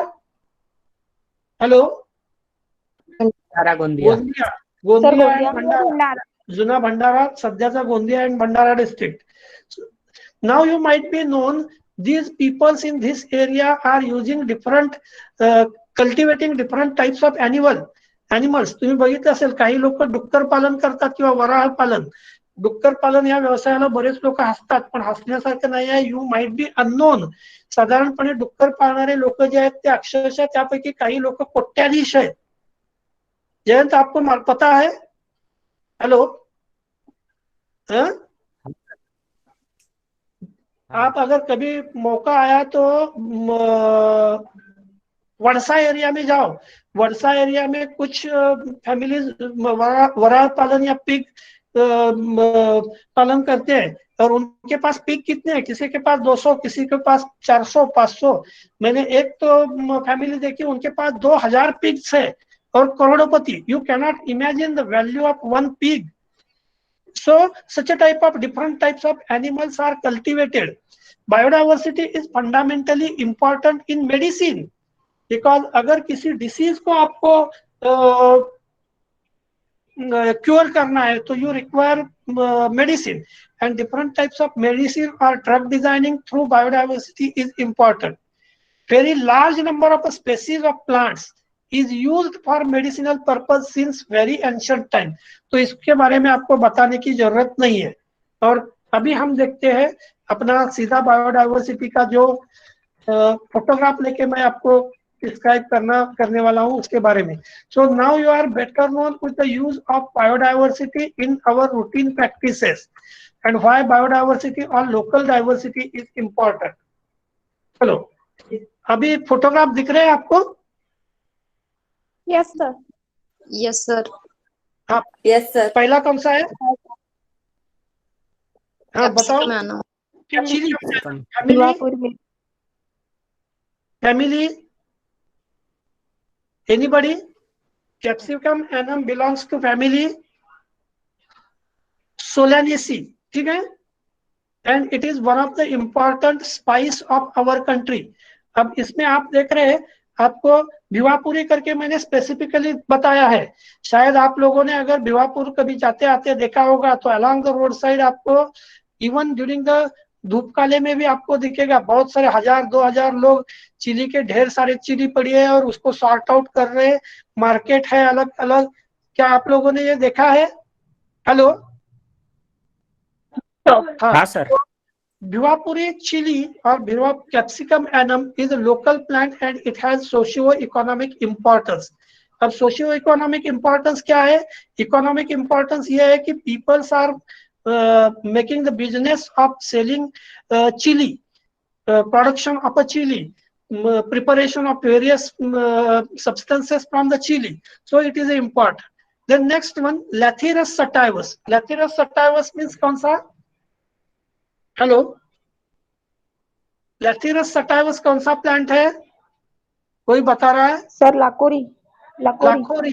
A: हॅलो,
E: गोंदिया।
A: गोंदिया and भंडारा, जुना भंडारा, सध्याचा Gondia and Bhandara district. Now you might be known, these peoples in this area are using different cultivating different types of animals. तुम्ही बघितलं असेल, काही लोक डुक्कर पालन करतात किंवा वराह पालन। डुक्कर पालन या व्यवसायाला बरेच लोक हसतात, पण हसण्यासारखं नाही आहे। You might B unknown. साधारणपणे डुक्कर पाळणारे लोक जे आहेत ते अक्षरशः त्यापैकी काही लोक कोट्याधीश आहेत। जयंत, आपको पता है? हेलो, आप अगर कभी मौका आया तो वर्षा एरिया में जाओ। वर्षा एरिया में कुछ फैमिलीज वराह पालन या पिग पालन करते हैं, और उनके पास पिग कितने हैं? किसी के पास 200, किसी के पास 400, 500। मैंने एक तो फैमिली देखी, उनके पास 2000 पिग्स है और करोड़पति। You cannot imagine the value of one pig. So such a type of different types of animals are cultivated. Biodiversity is fundamentally important in medicine, because अगर किसी डिसीज को आपको क्योर करना है तो you require medicine, and different types of medicine or drug designing through biodiversity is important. Very large number of species of plants is used for medicinal purpose since very ancient time. तो इसके बारे में आपको बताने की जरूरत नहीं है। और अभी हम देखते हैं अपना सीधा बायोडाइवर्सिटी का जो फोटोग्राफ लेके मैं आपको डिस्क्राइब करने वाला हूँ उसके बारे में। So now you are better known with the use of biodiversity in our routine practices and why biodiversity और लोकल डाइवर्सिटी इज इम्पोर्टेंट। चलो, अभी फोटोग्राफ दिख रहे हैं आपको?
C: Yes, sir.
D: Yes, sir.
A: हाँ,
H: Yes, sir.
A: पहला कौन सा है? हाँ बताओ। चिली
C: भिवापुर में।
A: Family, anybody? Capsicum annuum belongs to family Solanaceae, ठीक है? And it is one of the important spice of our country. अब इसमें आप देख रहे हैं, आपको भिवापुरी करके मैंने स्पेसिफिकली बताया है। शायद आप लोगों ने अगर भिवापुर कभी जाते आते देखा होगा तो अलोंग द रोड साइड आपको इवन ड्यूरिंग द धूप काले में भी आपको दिखेगा बहुत सारे 1000-2000 लोग चिली के ढेर सारे चिली पड़ी है और उसको सॉर्ट आउट कर रहे हैं। मार्केट है अलग अलग। क्या आप लोगों ने ये देखा है? हेलो,
E: हाँ sir.
A: Bhiwapuri chili or Bhiwa capsicum annum is a local plant and it has socio-economic importance. अब socio-economic importance क्या है? Economic importance ये है कि peoples are making the business of selling chili, production of a chili. preparation of various substances from the chili. So it is important. Then next one, Lathyrus sativus. Lathyrus sativus means कौन सा? Hello? Lathyrus sativus कौन सा plant है? कोई बता रहा है?
C: Sir लाकोरी
A: Lakori.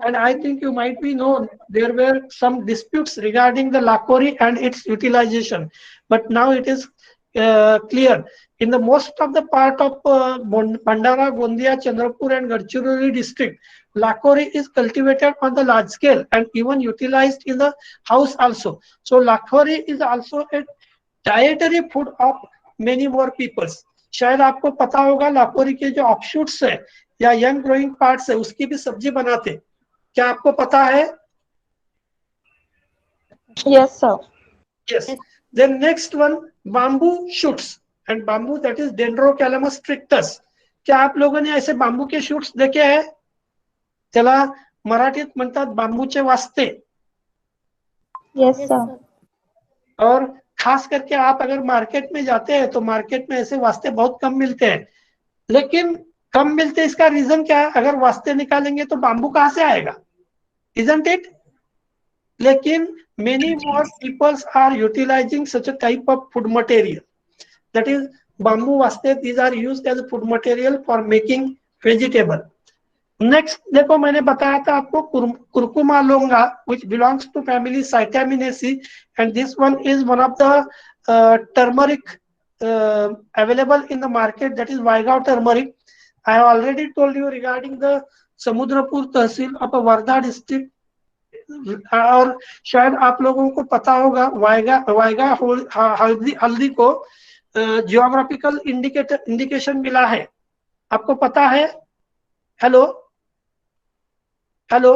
A: And I think you might be known, there were some disputes regarding the Lakori and its utilization. But now it is clear. In the most of the part of Bhandara, Gondia, Chandrapur and Gadchiroli district, Lakori is cultivated on the large scale and even utilized in the house also. So Lakori is also a dietary food of many more peoples. शायद आपको पता होगा लाकोरी के जो offshoots है या young growing parts है उसकी भी सब्जी बनाते, क्या आपको पता है?
C: Yes sir.
A: Yes. Then next one, bamboo shoots and bamboo, that is Dendrocalamus strictus. क्या आप लोगों ने ऐसे बांबू के शूट्स देखे हैं? त्याला मराठीत म्हणतात बांबूचे वास्ते.
C: Yes sir.
A: और खास करके आप अगर मार्केट में जाते हैं तो मार्केट में ऐसे वास्ते बहुत कम मिलते हैं. लेकिन कम मिलते, इसका रीजन क्या है? अगर वास्ते निकालेंगे तो बांबू कहाँ से आएगा? Isn't it? लेकिन many more peoples are utilizing such a type of food material, that is bamboo waste. These are used as a food material for making vegetable. Next देखो मैंने बताया था आपको curcuma लोंगा, which belongs to family Cytaminaceae, and this one is one of the turmeric available in the market, that is Vaigao turmeric. I have already told you regarding the Samudrapur Tahsil of a Wardha district. और शायद आप लोगों को पता होगा वाइगा हल्दी को geographical indication मिला है, आपको पता है? हेलो हेलो,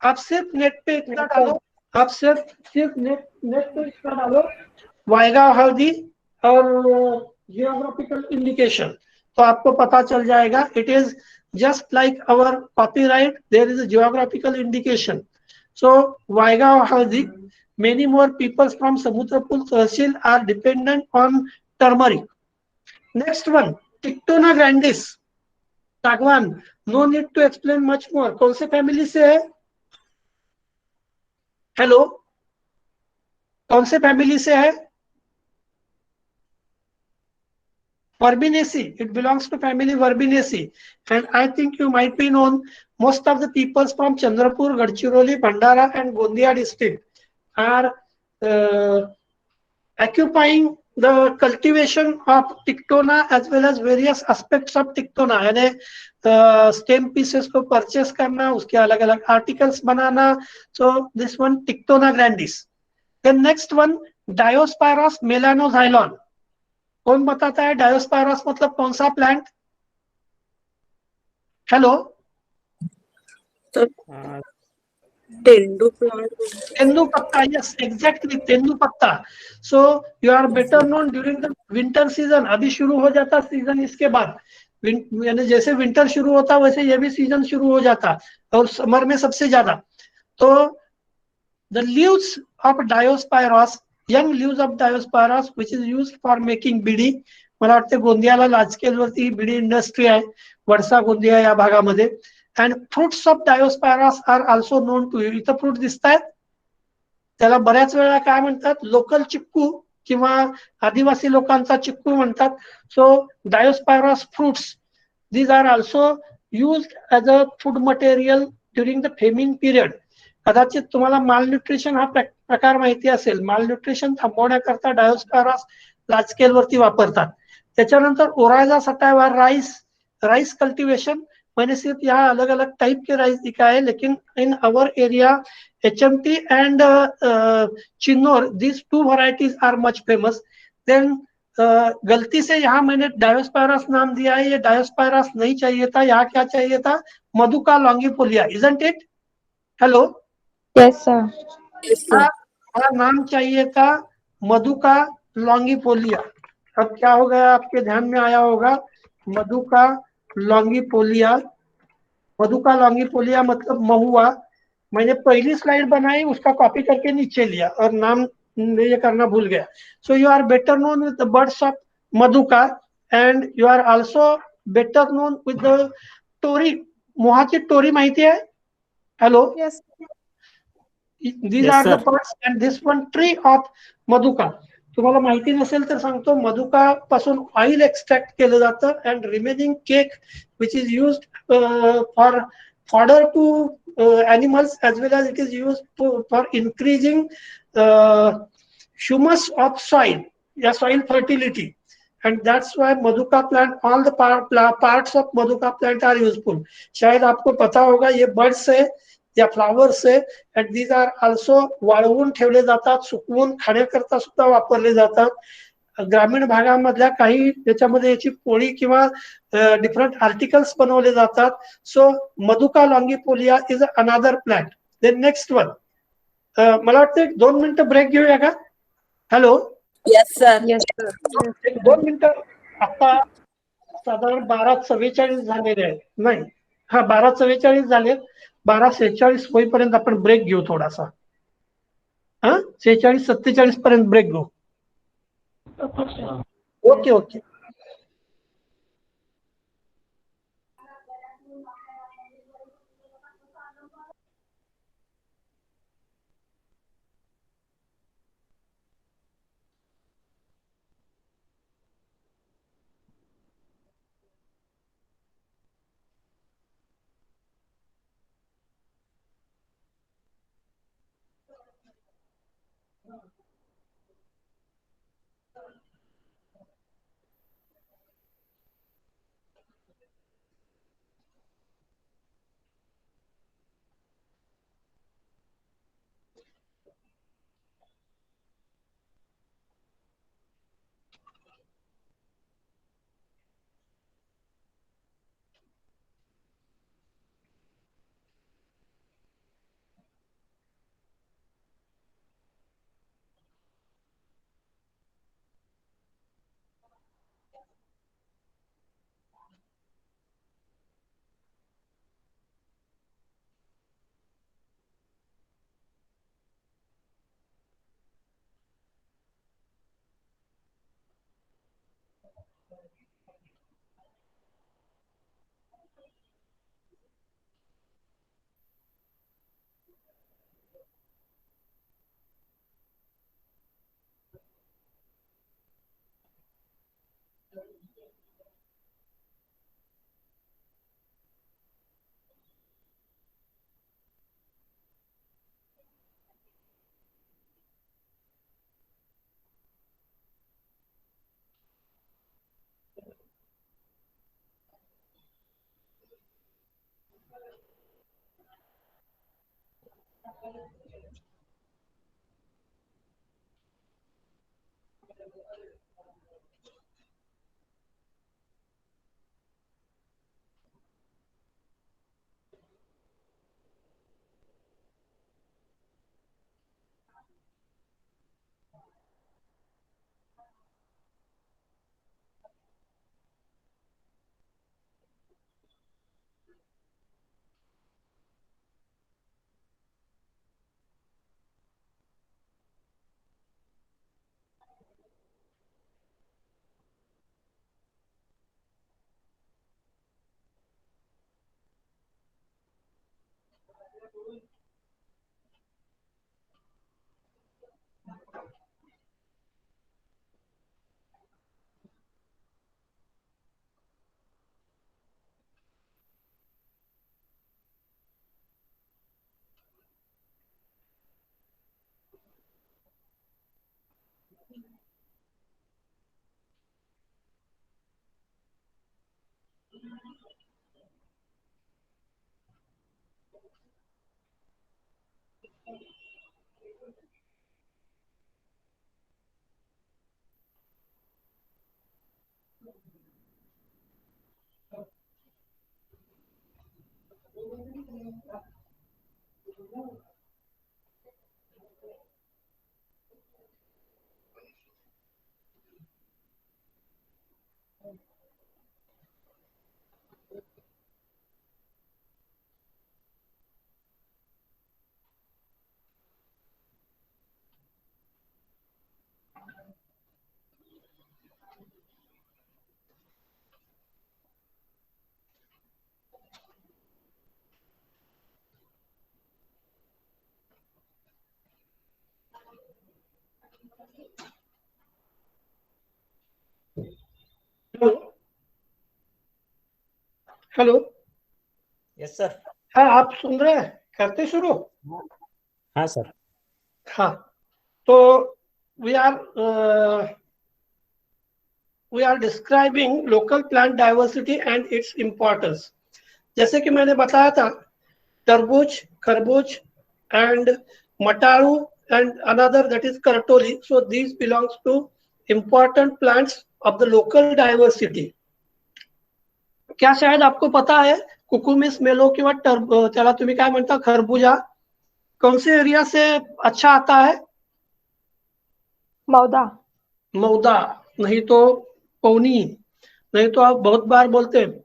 A: आप सिर्फ नेट पे इतना डालो, आप सिर्फ नेट पे इतना डालो वाइगा हल्दी और जियोग्राफिकल इंडिकेशन, तो आपको पता चल जाएगा. It is just like our copyright, there is a geographical indication. So Vaigao Haldi, many more people from Samudrapur Tahsil are dependent on turmeric. Next one, Tictona grandis, Sagwan. No need to explain much more. कौन से family से है? Hello, कौन से family से है? Verbinaceae. It belongs to family Verbinaceae, and I think you might be known. Most of the peoples from Chandrapur, Gadchiroli, Bhandara, and Gondia district are occupying the cultivation of Tictona as well as various aspects of Tictona. यानी stem pieces को purchase करना, उसके अलग-अलग articles banana. So this one Tictona grandis. Then next one, Diospyros melanoxylon. कौन बताता है डायोस्पायरस मतलब कौन सा प्लांट? हेलो, तेंदू पत्ता. Yes exactly, tendu patta. So you are better known during the winter season. अभी शुरू हो जाता सीजन, इसके बाद यानी जैसे विंटर शुरू होता वैसे ये भी सीजन शुरू हो जाता, और समर में सबसे ज्यादा. तो the leaves of Diospyros, young leaves of Diospyros, which is used for making bidi. मला वाटते गोंदियाला लार्ज स्केल वरती बीडी इंडस्ट्री आहे, वडसा गोंदिया या भागामध्ये. And fruits of Diospyros are also known to you. इथं फ्रूट दिसतायत, त्याला बऱ्याच वेळा काय म्हणतात? लोकल चिक्कू किंवा आदिवासी लोकांचा चिक्कू म्हणतात. सो डायोस्पायरस fruits, these are also used as a food material during the famine period. कदाचित तुम्हाला मालन्यूट्रिशन हा प्रकार माहिती असेल. मालन्यूट्रिशन थांबवण्याकरता डायोस्पायरस लार्ज स्केल वरती वापरतात. त्याच्यानंतर ओरायझा सटायवा राइस कल्टिवेशन. मैंने सिर्फ यहाँ अलग अलग टाइप के राइस दिखाए है, लेकिन in our area HMT and Chinnor, these two varieties are much famous. Then गलती से यहाँ मैंने डायोस्पायरस नाम दिया है, ये डायोस्पायरस नहीं चाहिए था, यहाँ क्या चाहिए था? मधुका लॉन्गिफोलिया. isn't it? Hello,
C: yes sir.
A: नाम चाहिए था मधुका लॉन्गिफोलिया. अब क्या हो गया, आपके ध्यान में आया होगा? मधुका लॉन्गिफोलिया. मधुका लॉन्गिफोलिया मतलब महुआ. मैंने पहली स्लाइड बनाई, उसका कॉपी करके नीचे लिया और नाम ये करना भूल गया. So you are better known with the birds of Madhuca. and you are also better known with the Tory. मोहाची टोरी माहिती आहे? Hello.
F: Yes.
A: These
E: Yes,
A: are the
E: sir.
A: parts and this one tree of मधुका. तुम्हाला माहिती नसेल तर सांगतो, मधुका पासून ऑइल एक्सट्रॅक्ट केलं जातं and remaining cake which is used for fodder to animals as well as it is used for increasing humus of soil, yeah, soil fertility, and that's why madhuka plant, all the parts of madhuka plant are useful. शायद आपको पता होगा ये birds है या flowers है, and these are also वाळवून ठेवले जातात, सुकवून खाण्याकरता सुद्धा वापरले जातात. ग्रामीण भागामधल्या काही त्याच्यामध्ये याची पोळी किंवा डिफरंट आर्टिकल्स बनवले जातात. So Madhuca longifolia is another plant. Then next one, मला वाटतं एक 2 मिनिटं ब्रेक घेऊया का? Hello,
H: Yes, sir.
D: Yes, sir.
A: एक 2 मिनिटं. आता साधारण 12:44 झालेले आहेत. नाही, हा 12:44 झाले. 12:46 होईपर्यंत आपण ब्रेक घेऊ थोडासा. हा, 46-47 पर्यंत ब्रेक घेऊ. Okay okay. Hello hello,
E: yes sir.
A: हाँ आप सुन रहे हैं? करते शुरू।
E: हाँ सर।
A: हाँ, तो we are describing local plant diversity and its importance. जैसे कि मैंने बताया था, तरबूज, खरबूज and mataru and another that is kartoli. So these belongs to important plants of the local diversity. क्या शायद आपको पता है कुकुमिस मेलो किंवा त्याला तुम्ही काय म्हणता खरबूजा कौन से एरिया से अच्छा आता है?
C: मौदा।
A: मौदा, नहीं तो पौनी, नहीं तो आप बहुत बार बोलते हैं,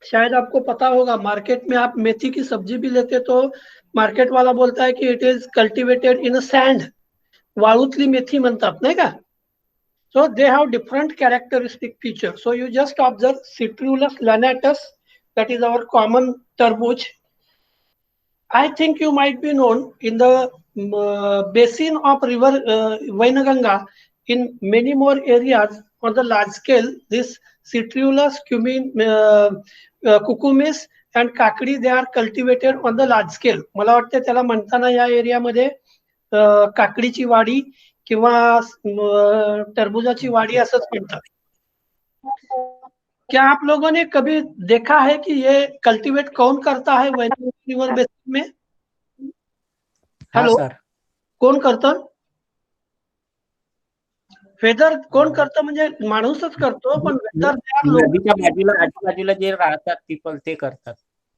A: शायद आपको पता होगा मार्केट में आप मेथी की सब्जी भी लेते तो मार्केट वाला बोलता है कि it is cultivated in a sand, वाळूतली मेथी म्हणतात नाही का? So they have different characteristic features. So you just observe Citrullus lanatus, that is our common tarbooj. I think you might be known in the basin of river Wainganga. In many more areas on the large scale, this Citrullus, cucumis and kakdi, they are cultivated on the large scale. मला वाटते त्याला म्हणताना या एरियामध्ये काकडीची वाडी किंवा तरबूजाची वाडी असंच म्हणतात. क्या आप लोगों ने कभी देखा है कि ये कल्टीवेट कौन करता है रिवर बेसिन में? हेलो, कोण करतं? वेदर कोण करतं म्हणजे माणूसच करतो, पण वेदर
E: नदीच्या बाजूला आजूबाजूला जे राहतात पीपल ते करतात.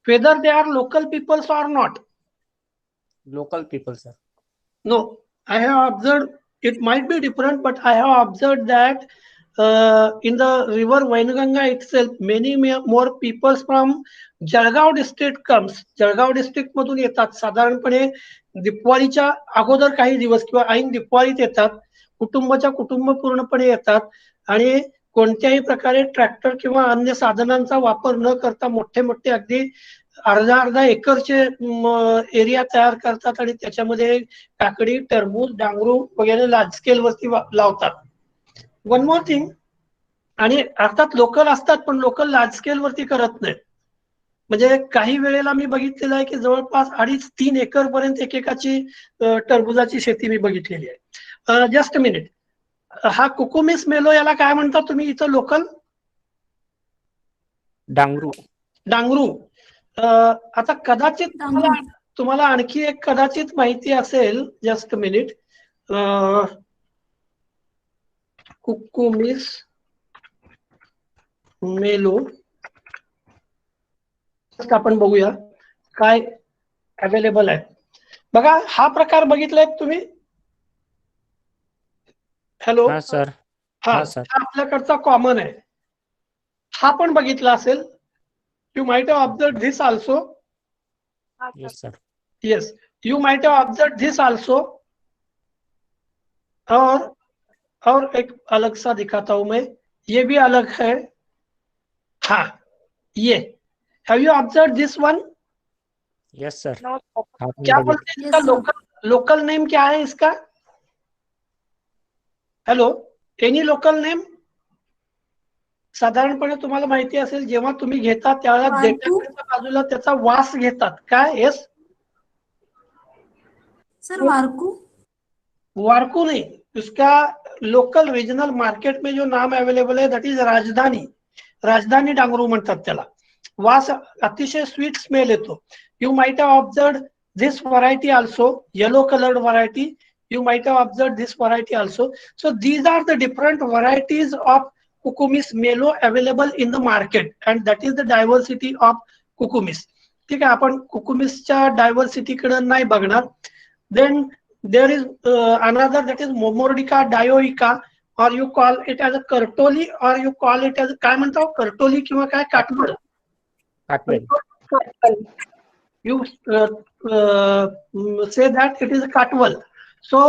A: Whether they are local peoples और not?
E: Local people sir.
A: No, I have observed it might be different, but I have observed that in the river Wainganga itself, many more peoples from Jalgaon district comes. Jalgaon district मधून येतात साधारणपणे दिवाळीच्या अगोदर काही दिवस किंवा ऐन दिवाळीत येतात, कुटुंबाच्या कुटुंब पूर्णपणे येतात आणि कोणत्याही प्रकारे ट्रॅक्टर किंवा अन्य साधनांचा वापर न करता मोठे मोठे अगदी अर्धा एकरचे एरिया तयार करतात आणि त्याच्यामध्ये काकडी, टरबूज, डांगरू वगैरे लार्ज स्केल वरती लावतात. वन मोर थिंग, आणि अर्थात लोकल असतात पण लोकल लार्ज स्केल वरती करत नाहीत. म्हणजे काही वेळेला मी बघितलेलं आहे की जवळपास 2.5-3 एकर पर्यंत एकेकाची टरबुजाची शेती मी बघितलेली आहे. जस्ट अ मिनिट, हा कुकुमिस मेलो याला काय म्हणतात तुम्ही इथं लोकल?
E: डांगरू.
A: डांगरू. आता कदाचित तुम्हाला आणखी एक कदाचित माहिती असेल, जस्ट मिनिट, कुकुमिस मेलो आपण बघूया काय अवेलेबल आहे. बघा हा प्रकार बघितलाय तुम्ही? Hello
E: sir.
A: हा आपल्याकडचा कॉमन आहे. हा पण बघितला असेल. You might have observed this also.
E: Yes sir.
A: Yes, you might have observed this also. और एक अलग सा दिखाता हूं मैं, ये भी अलग है. हाँ, ये have you observed this one?
E: Yes sir.
A: क्या बोलते हैं इसका लोकल नेम क्या है इसका? Hello, any local name? साधारणपणे तुम्हाला माहिती असेल जेव्हा तुम्ही घेता त्यावेळेला देठाच्या बाजूला त्याचा वास घेतात. काय? Yes
H: sir, वारकू.
A: वारकू नहीं, उसका लोकल रीजनल मार्केट में जो नाम अवेलेबल है दॅट इज राजधानी. राजधानी डांगरू म्हणतात त्याला. वास अतिशय स्वीट स्मेल येतो. You might have observed this variety also, yellow coloured variety. You might have observed this variety also. So these are the different varieties of Cucumis melo available in the market, and that is the diversity of Cucumis. ठीक आहे, आपण कुकुमिसच्या diversity कडे नाही बघणार. Then there is another, that is Momordica dioica, or you call it as a Kartoli, or you call it as काय म्हणतो कर्टोली किंवा काय काटवल. You say that it is a katwal. So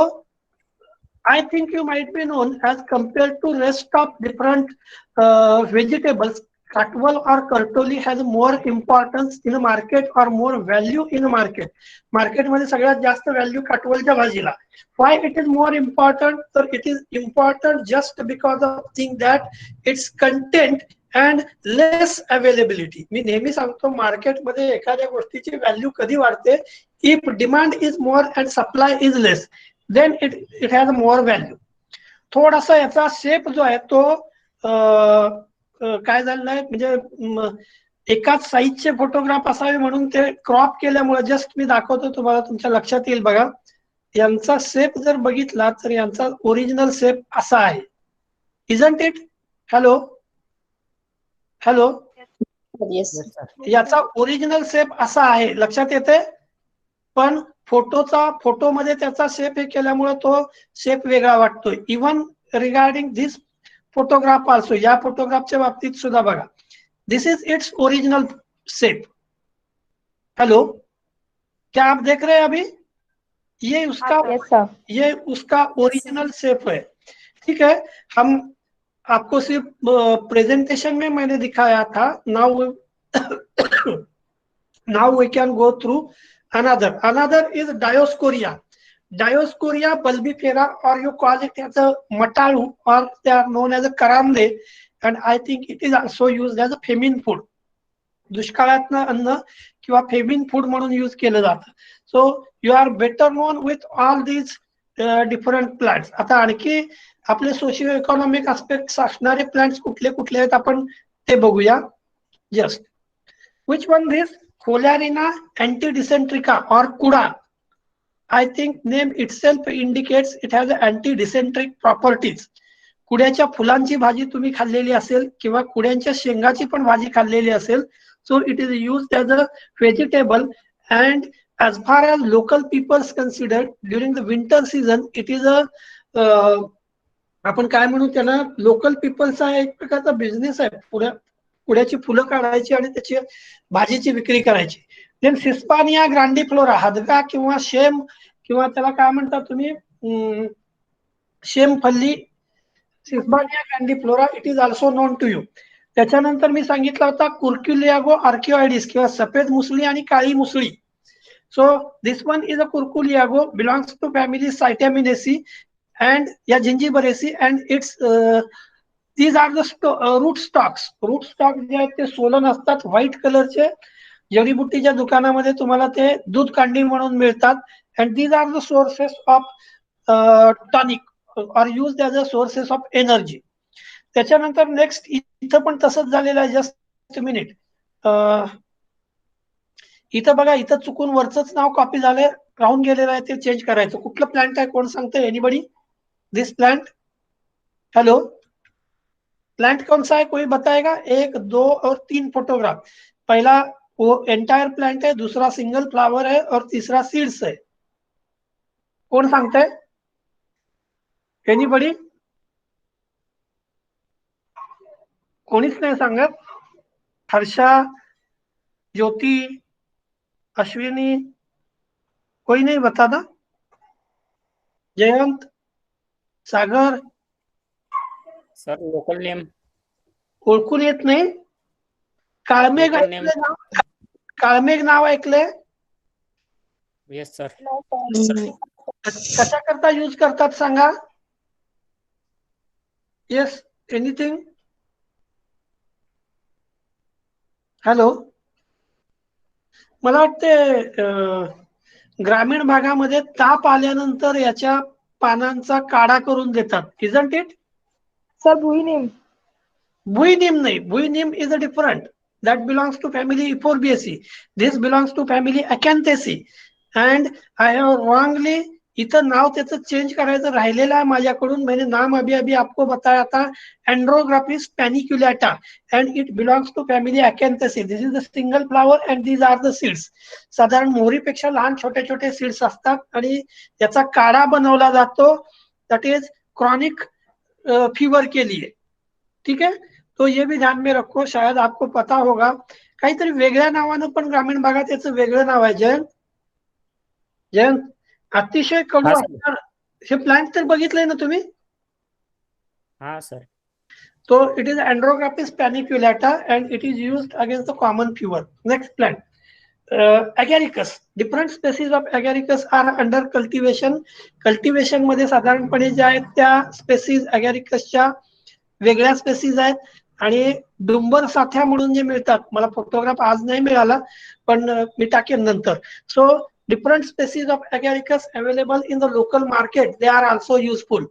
A: I think you might be known as compared to rest of different vegetables. Katwal or Kartoli has more importance in the market or more value in the market. Market मध्ये सगळ्यात जास्त value काटवलच्या भाजीला. Why it is more important? तर it is important just because of thing that its content and less availability. मी नेहमी सांगतो मार्केटमध्ये एखाद्या गोष्टीची व्हॅल्यू कधी वाढते? If demand is more and supply is less, then it has more value. थोडासा याचा शेप जो आहे तो काय झालेलं आहे म्हणजे एकाच साईजचे फोटोग्राफ असावे म्हणून ते क्रॉप केल्यामुळे जस्ट मी दाखवतो तुम्हाला, तुमच्या लक्षात येईल बघा. यांचा शेप जर बघितला तर यांचा ओरिजिनल शेप असा आहे. Isn't it? हॅलो हॅलो, याचा ओरिजिनल शेप असा आहे, लक्षात येते? पण फोटोमध्ये त्याचा शेप हे केल्यामुळे तो शेप वेगळा वाटतोय. Even regarding this photograph also, या फोटोग्राफच्या बाबतीत सुद्धा बघा, this is its original shape. Hello, क्या आप देख रहे हैं अभी? ये उसका ओरिजिनल शेप है. ठीक है, हम आपको सिर्फ प्रेजेंटेशन में मैंने दिखाया था. Now we can go through another is Dioscorea. Dioscorea bulbifera, or you call it as a matalu, or they are known as a karamde, and I think it is also used as a famine food. दुष्काळातनं अन्न किंवा famine food म्हणून use केलं जातं. So you are better known with all these different plants. आता आणखी आपले socio economic aspect असणारे प्लांट्स कुठले कुठले आहेत आपण ते बघूया. Just which one this Colarina antidysentrica or kuda. I think name itself indicates it has antidysentric properties. कुड्याच्या फुलांची भाजी तुम्ही खाल्लेली असेल किंवा कुड्यांच्या शेंगाची पण भाजी खाल्लेली असेल. So it is used as a vegetable, and as far as local peoples considered during the winter season, it is a आपण काय म्हणू त्याला, लोकल पीपलचा एक प्रकारचा बिझनेस आहे. कुड्याची फुलं काढायची आणि त्याची भाजीची विक्री करायची. देन सिस्पानिया ग्रांडिफ्लोरा, हदगा किंवा शेम किंवा त्याला काय म्हणता तुम्ही, शेमफल्ली, Sesbania grandiflora, it is also known to you. त्याच्यानंतर मी सांगितलं होता कुर्क्युलियागो आर्किओइडिस किंवा सफेद मुसळी आणि काळी मुसळी. So this one is a Curculigo, belongs to family Scitamineae and या Zingiberaceae, and it's these are the root stocks. Root stock जे आहेत ते सोलन असतात, व्हाईट कलरचे, जडीबुट्टीच्या दुकानामध्ये तुम्हाला ते दूध कांडी म्हणून मिळतात. And these are the sources of tonic are used as a sources of energy. त्याच्यानंतर नेक्स्ट इथं पण तसंच झालेलं आहे. जस्ट मिनिट, इथं बघा, इथं चुकून वरचंच नाव कॉपी झालंय, राहून गेलेलं आहे, ते चेंज करायचं. कुठलं प्लांट आहे कोण सांगतंय? Anybody? This plant? Hello, plant कौन सा है, कोई बताएगा? 1, 2 और 3 फोटोग्राफ. पहला वो एंटायर प्लांट है, दूसरा सिंगल फ्लावर है और तीसरा सीड्स है. कौन सांगता है? एनीबडी? कोणीच नाही सांगत. हर्षा, ज्योति, अश्विनी, कोई नहीं बताता? जयंत, सागर,
E: सर लोकल नेम
A: ओळखून येत नाही. काळमेघ ऐकलंय नाव? काळमेघ नाव ऐकलंय?
E: Yes sir.
A: कशा करता यूज करतात सांगा? Yes, anything? हॅलो, मला वाटते ग्रामीण भागामध्ये ताप आल्यानंतर याच्या पानांचा काढा करून देतात. Isn't it?
C: सर भुईनीम.
A: भुईनीम नाही, भुईनीम is a different. That belongs to family Euphorbacea. This belongs to family Acanthaceae. And I have wrongly, इथं नाव त्याचं चेंज करायचं राहिलेलं आहे माझ्याकडून. मैंने नाम अभी आपको बताया था, Andrographis paniculata, and it belongs to family Acanthaceae. This is the single flower and these are the seeds. साधारण मोहरीपेक्षा लहान छोटे छोटे सीड्स असतात आणि याचा काढा बनवला जातो. दॅट इज क्रॉनिक फीवर के लिए. ठीक है, तो ये भी ध्यान में रखो. शायद आपको पता होगा, काहीतरी वेगळ्या नावानं पण ग्रामीण भागात याचं वेगळं नाव आहे. जयंत, अतिशय कडू असणार हे प्लांट तर बघितलंय ना तुम्ही?
E: हा sir.
A: So it is Andrographis paniculata and it is used against the common fever. Next plant. Agaricus. Different species of agaricus are under cultivation. Cultivation मध्ये साधारणपणे ज्या आहेत त्या स्पेसीज अगॅरिकसच्या वेगळ्या स्पेसीज आहेत आणि डुंबर साथ्या म्हणून जे मिळतात, मला फोटोग्राफ आज नाही मिळाला पण मी टाकेन नंतर. So different species of Agaricus available in the local market, they are also useful.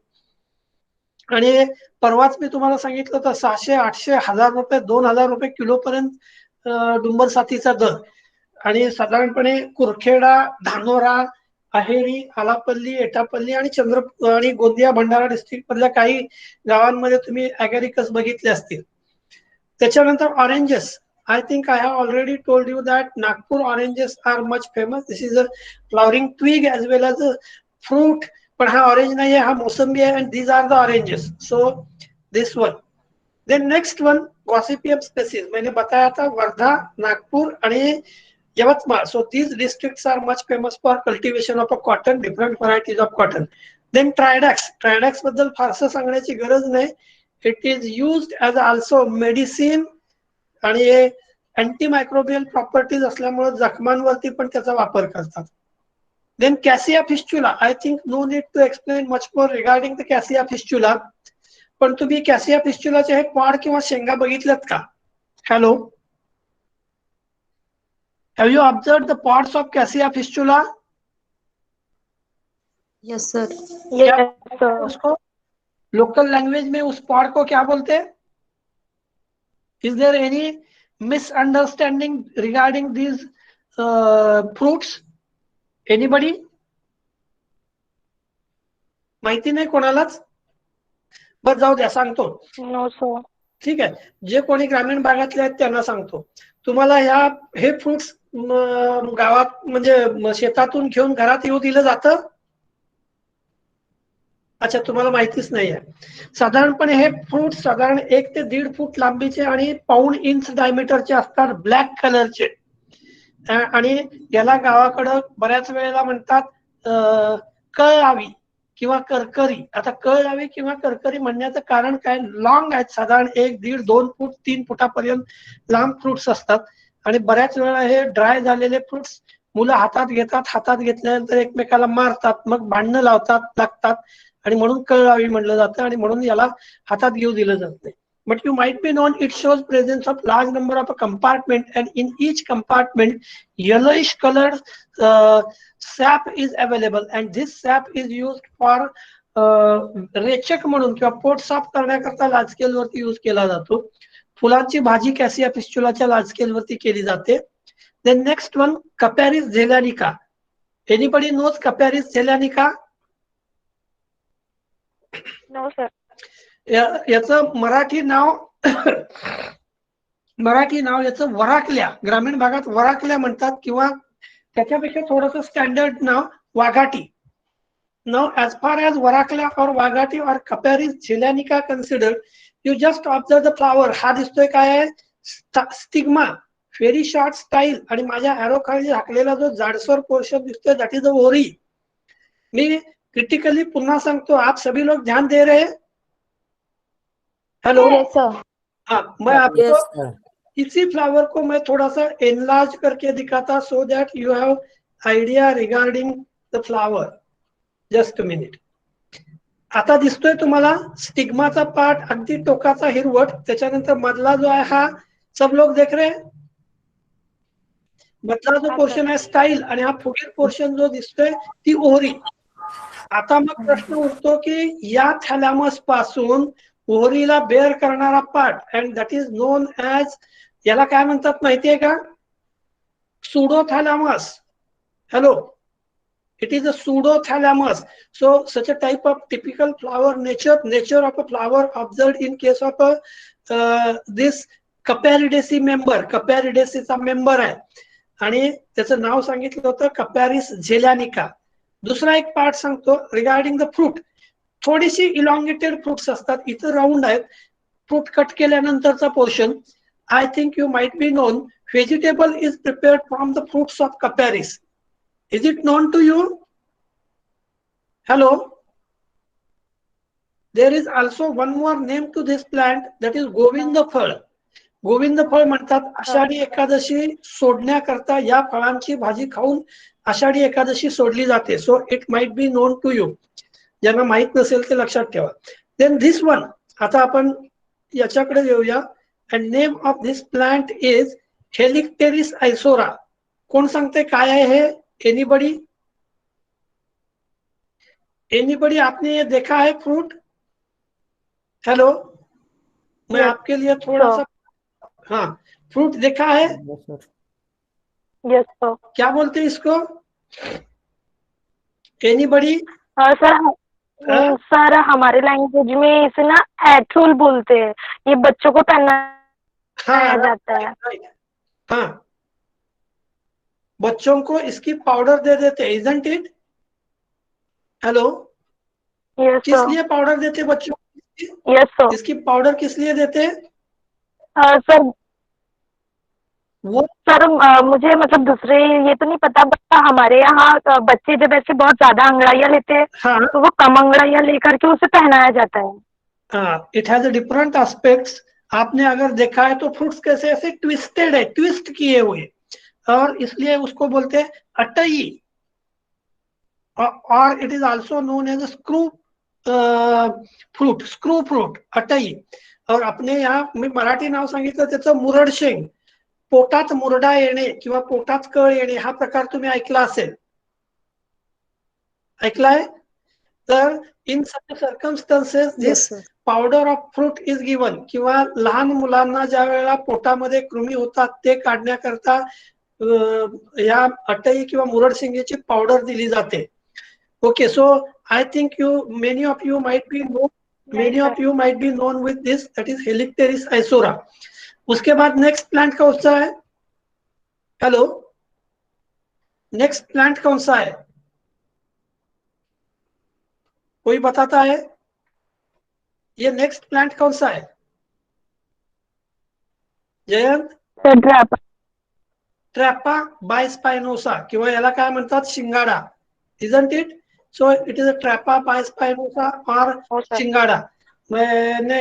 A: आणि परवाच मी तुम्हाला सांगितलं तर 600, 800, 1000 रुपये, 2000 रुपये किलो पर्यंत डुंबर साथीचा दर. आणि साधारणपणे कुरखेडा, धानोरा, अहेरी, आलापल्ली, एटापल्ली आणि चंद्रपूर आणि गोंदिया भंडारा डिस्ट्रिक्ट मधल्या काही गावांमध्ये तुम्ही अगॅरिकस बघितले असतील. त्याच्यानंतर oranges. I think I have already told you that Nagpur oranges are much famous. This is a flowering twig as well as a fruit. पण हा ऑरेंज नाही आहे, हा मोसंबी आहे. and these are the oranges. So this one. Then next one, Gossypium species. मैंने बताया था वर्धा, नागपुर आणि Yavatmal. So these districts are much famous for cultivation of a cotton, different varieties of cotton. Then Tridax. Tridax बद्दल फारसं सांगण्याची गरज नाही. It is used as also medicine आणि अँटीमायक्रोबियल प्रॉपर्टीज असल्यामुळे जखमांवरती पण त्याचा वापर करतात. Then Cassia fistula. I think no need to explain much more regarding the Cassia fistula. पण तुम्ही कॅसिया फिस्चुलाचे हे पॉड किंवा शेंगा बघितल्यात का? Hello, have you observed the pods of Cassia fistula?
H: Yes sir.
A: उसको लोकल लैंग्वेज में उस पॉड को क्या बोलते हैं? Is there any misunderstanding regarding these fruits? Anybody? माहिती नाही कोणालाच? बस जाऊ द्या, सांगतो.
G: No sir.
A: ठीक आहे, जे कोणी ग्रामीण भागातले आहेत त्यांना सांगतो. तुम्हाला हे फ्रुट्स गावात म्हणजे शेतातून घेऊन घरात येऊ दिलं जातं? अच्छा, तुम्हाला माहितीच नाही आहे. साधारणपणे हे फ्रूट साधारण 1 ते 1.5 फूट लांबीचे आणि 1.25 इंच डायमीटरचे असतात, ब्लॅक कलरचे. आणि याला गावाकडं बऱ्याच वेळेला म्हणतात कळलावी किंवा करकरी. आता कळलावी किंवा करकरी म्हणण्याचं कारण काय? लॉंग आहेत, साधारण 1, 1.5, 2 फूट 3 फुटापर्यंत लांब फ्रुट्स असतात. आणि बऱ्याच वेळा हे ड्राय झालेले फ्रुट्स मुलं हातात घेतात, हातात घेतल्यानंतर एकमेकाला मारतात, मग भांडणं लागतात आणि म्हणून कळलावी म्हणलं जातं आणि म्हणून याला हातात घेऊ दिलं जात नाही. But you might be known, it shows presence of large number of a compartment and in each compartment yellowish colored sap is available and this sap is used for रेचक म्हणून किंवा पोट साफ करण्याकरता लार्ज स्केल वरती use केला जातो. फुलांची भाजी कॅसिया फिस्चुलाच्या large scale वरती केली जाते. Then next one, Caparis zeylanica. Anybody knows Caparis zeylanica?
G: No sir.
A: याचं मराठी नाव याचं वराकल्या, ग्रामीण भागात वराकल्या म्हणतात किंवा त्याच्यापेक्षा थोडंसं स्टँडर्ड नाव वाघाटी. Now as far as वराकल्या or वाघाटी or Caparis zeylanica considered, you just observe the flower. हा दिसतोय काय आहे? स्टिग्मा, व्हेरी शॉर्ट स्टाईल आणि माझ्या एरो खाली झाकलेला जो जाडसर पोर्शन दिसतोय दॅट इज द ओरी. मी क्रिटिकली पुन्हा सांगतो, आप सभी लोग ध्यान दे रहे हैं? हेलो, हाँ, मैं आपको इसी फ्लावर को मैं थोड़ा सा एनलार्ज करके दिखाता so that you have idea regarding the flower. Just a minute. आता दिसतोय तुम्हाला स्टिग्माचा पार्ट अगदी टोकाचा हिरवट, त्याच्यानंतर मधला जो आहे हा, सब लोग देख रहे हैं? मधला जो पोर्शन आहे स्टाईल आणि हा फुगीर पोर्शन जो दिसतोय ती ओहरी. आता मग प्रश्न उठतो की या थॅलॅमस पासून ओहरीला बेअर करणारा part and that is known as, याला काय म्हणतात माहितीये का? Pseudothalamus. Hello, it is a pseudothalamus. So such a type of typical flower nature of a flower observed in case of this Caparidaceae member. Caparidaceae member आहे आणि त्याचं नाव सांगितलं होतं Caparis zeylanica. दुसरा एक पार्ट सांगतो रिगार्डिंग द फ्रूट. थोडीशी elongated fruits असतात, इथं राऊंड आहेत. फ्रूट कट केल्यानंतरचा portion. I think you might be known, vegetable is prepared from the fruits of Caparis. Is it known to you? Hello? there is also one more name to this plant, that is Govind फळ. गोविंद फळ म्हणतात आषाढी एकादशी सोडण्याकरता या फळांची भाजी खाऊन आषाढी एकादशी सोडली जाते. So it might be known to you. ज्यांना माहित नसेल ते लक्षात ठेवा. देन दिस वन, आता आपण याच्याकडे येऊया. And name of this plant is Helicteres isora. कोण सांगते काय आहे हे? एनीबडी? एनीबडी, आपने ये देखा है फ्रूट? हेलो, मैं
G: Yes.
A: आपके लिए थोड़ा सा, हाँ, फ्रूट देखा है?
E: Yes, sir.
G: Yes sir.
A: क्या बोलते हैं इसको? एनीबडी?
G: सर सर हमारे लैंग्वेज में इसे ना एथुल बोलते हैं. ये बच्चों को पहनाया जाता है.
A: हाँ, बच्चों को इसकी पाउडर दे देते हैं, इजंट इट? हेलो,
G: यस
A: किस
G: सर.
A: लिए पाउडर देते हैं बच्चों को?
G: Yes sir.
A: इसकी पाउडर किस लिए देते हैं?
G: सर
A: वो
G: सर मुझे मतलब दूसरे ये तो नहीं पता, बट हमारे यहाँ बच्चे जब ऐसे बहुत ज्यादा अंगड़ाइयाँ लेते हैं
A: हाँ,
G: तो वो कम अंगड़ाइयाँ लेकर के उसे पहनाया जाता है.
A: It has different aspects. आपने अगर देखा है तो फ्रूट्स कैसे ऐसे ट्विस्टेड है, ट्विस्ट किए हुए, और इसलिए उसको बोलते हैं अटई, और it is also known as screw fruit, screw fruit, अटई. और अपने यहाँ मी मराठी नाव सांगितलं त्याचं मुरड शेंग. पोटात मुरडा येणे किंवा पोटात कळ येणे हा प्रकार तुम्ही ऐकला असेल, ऐकलाय? तर in such circumstances
D: Yes,
A: this
D: sir.
A: Powder of fruit is given. किंवा लहान मुलांना ज्या वेळेला पोटामध्ये कृमी होतात ते काढण्याकरता या अटई किंवा मुरड शेंगेची पावडर दिली जाते. Okay, so I think many of you might be known with this, that is Helicteres isora. उसके बाद नेक्स्ट प्लांट कौन सा है? हेलो, नेक्स्ट प्लांट कौन सा है? कोई बताता है? ये नेक्स्ट प्लांट कौन सा है? जयंत? ट्रॅपा बायस्पायनोसा, किंवा याला काय म्हणतात? शिंगाडा, isn't it? So it is a Trapa bispinosa और शिंगाडा. मैंने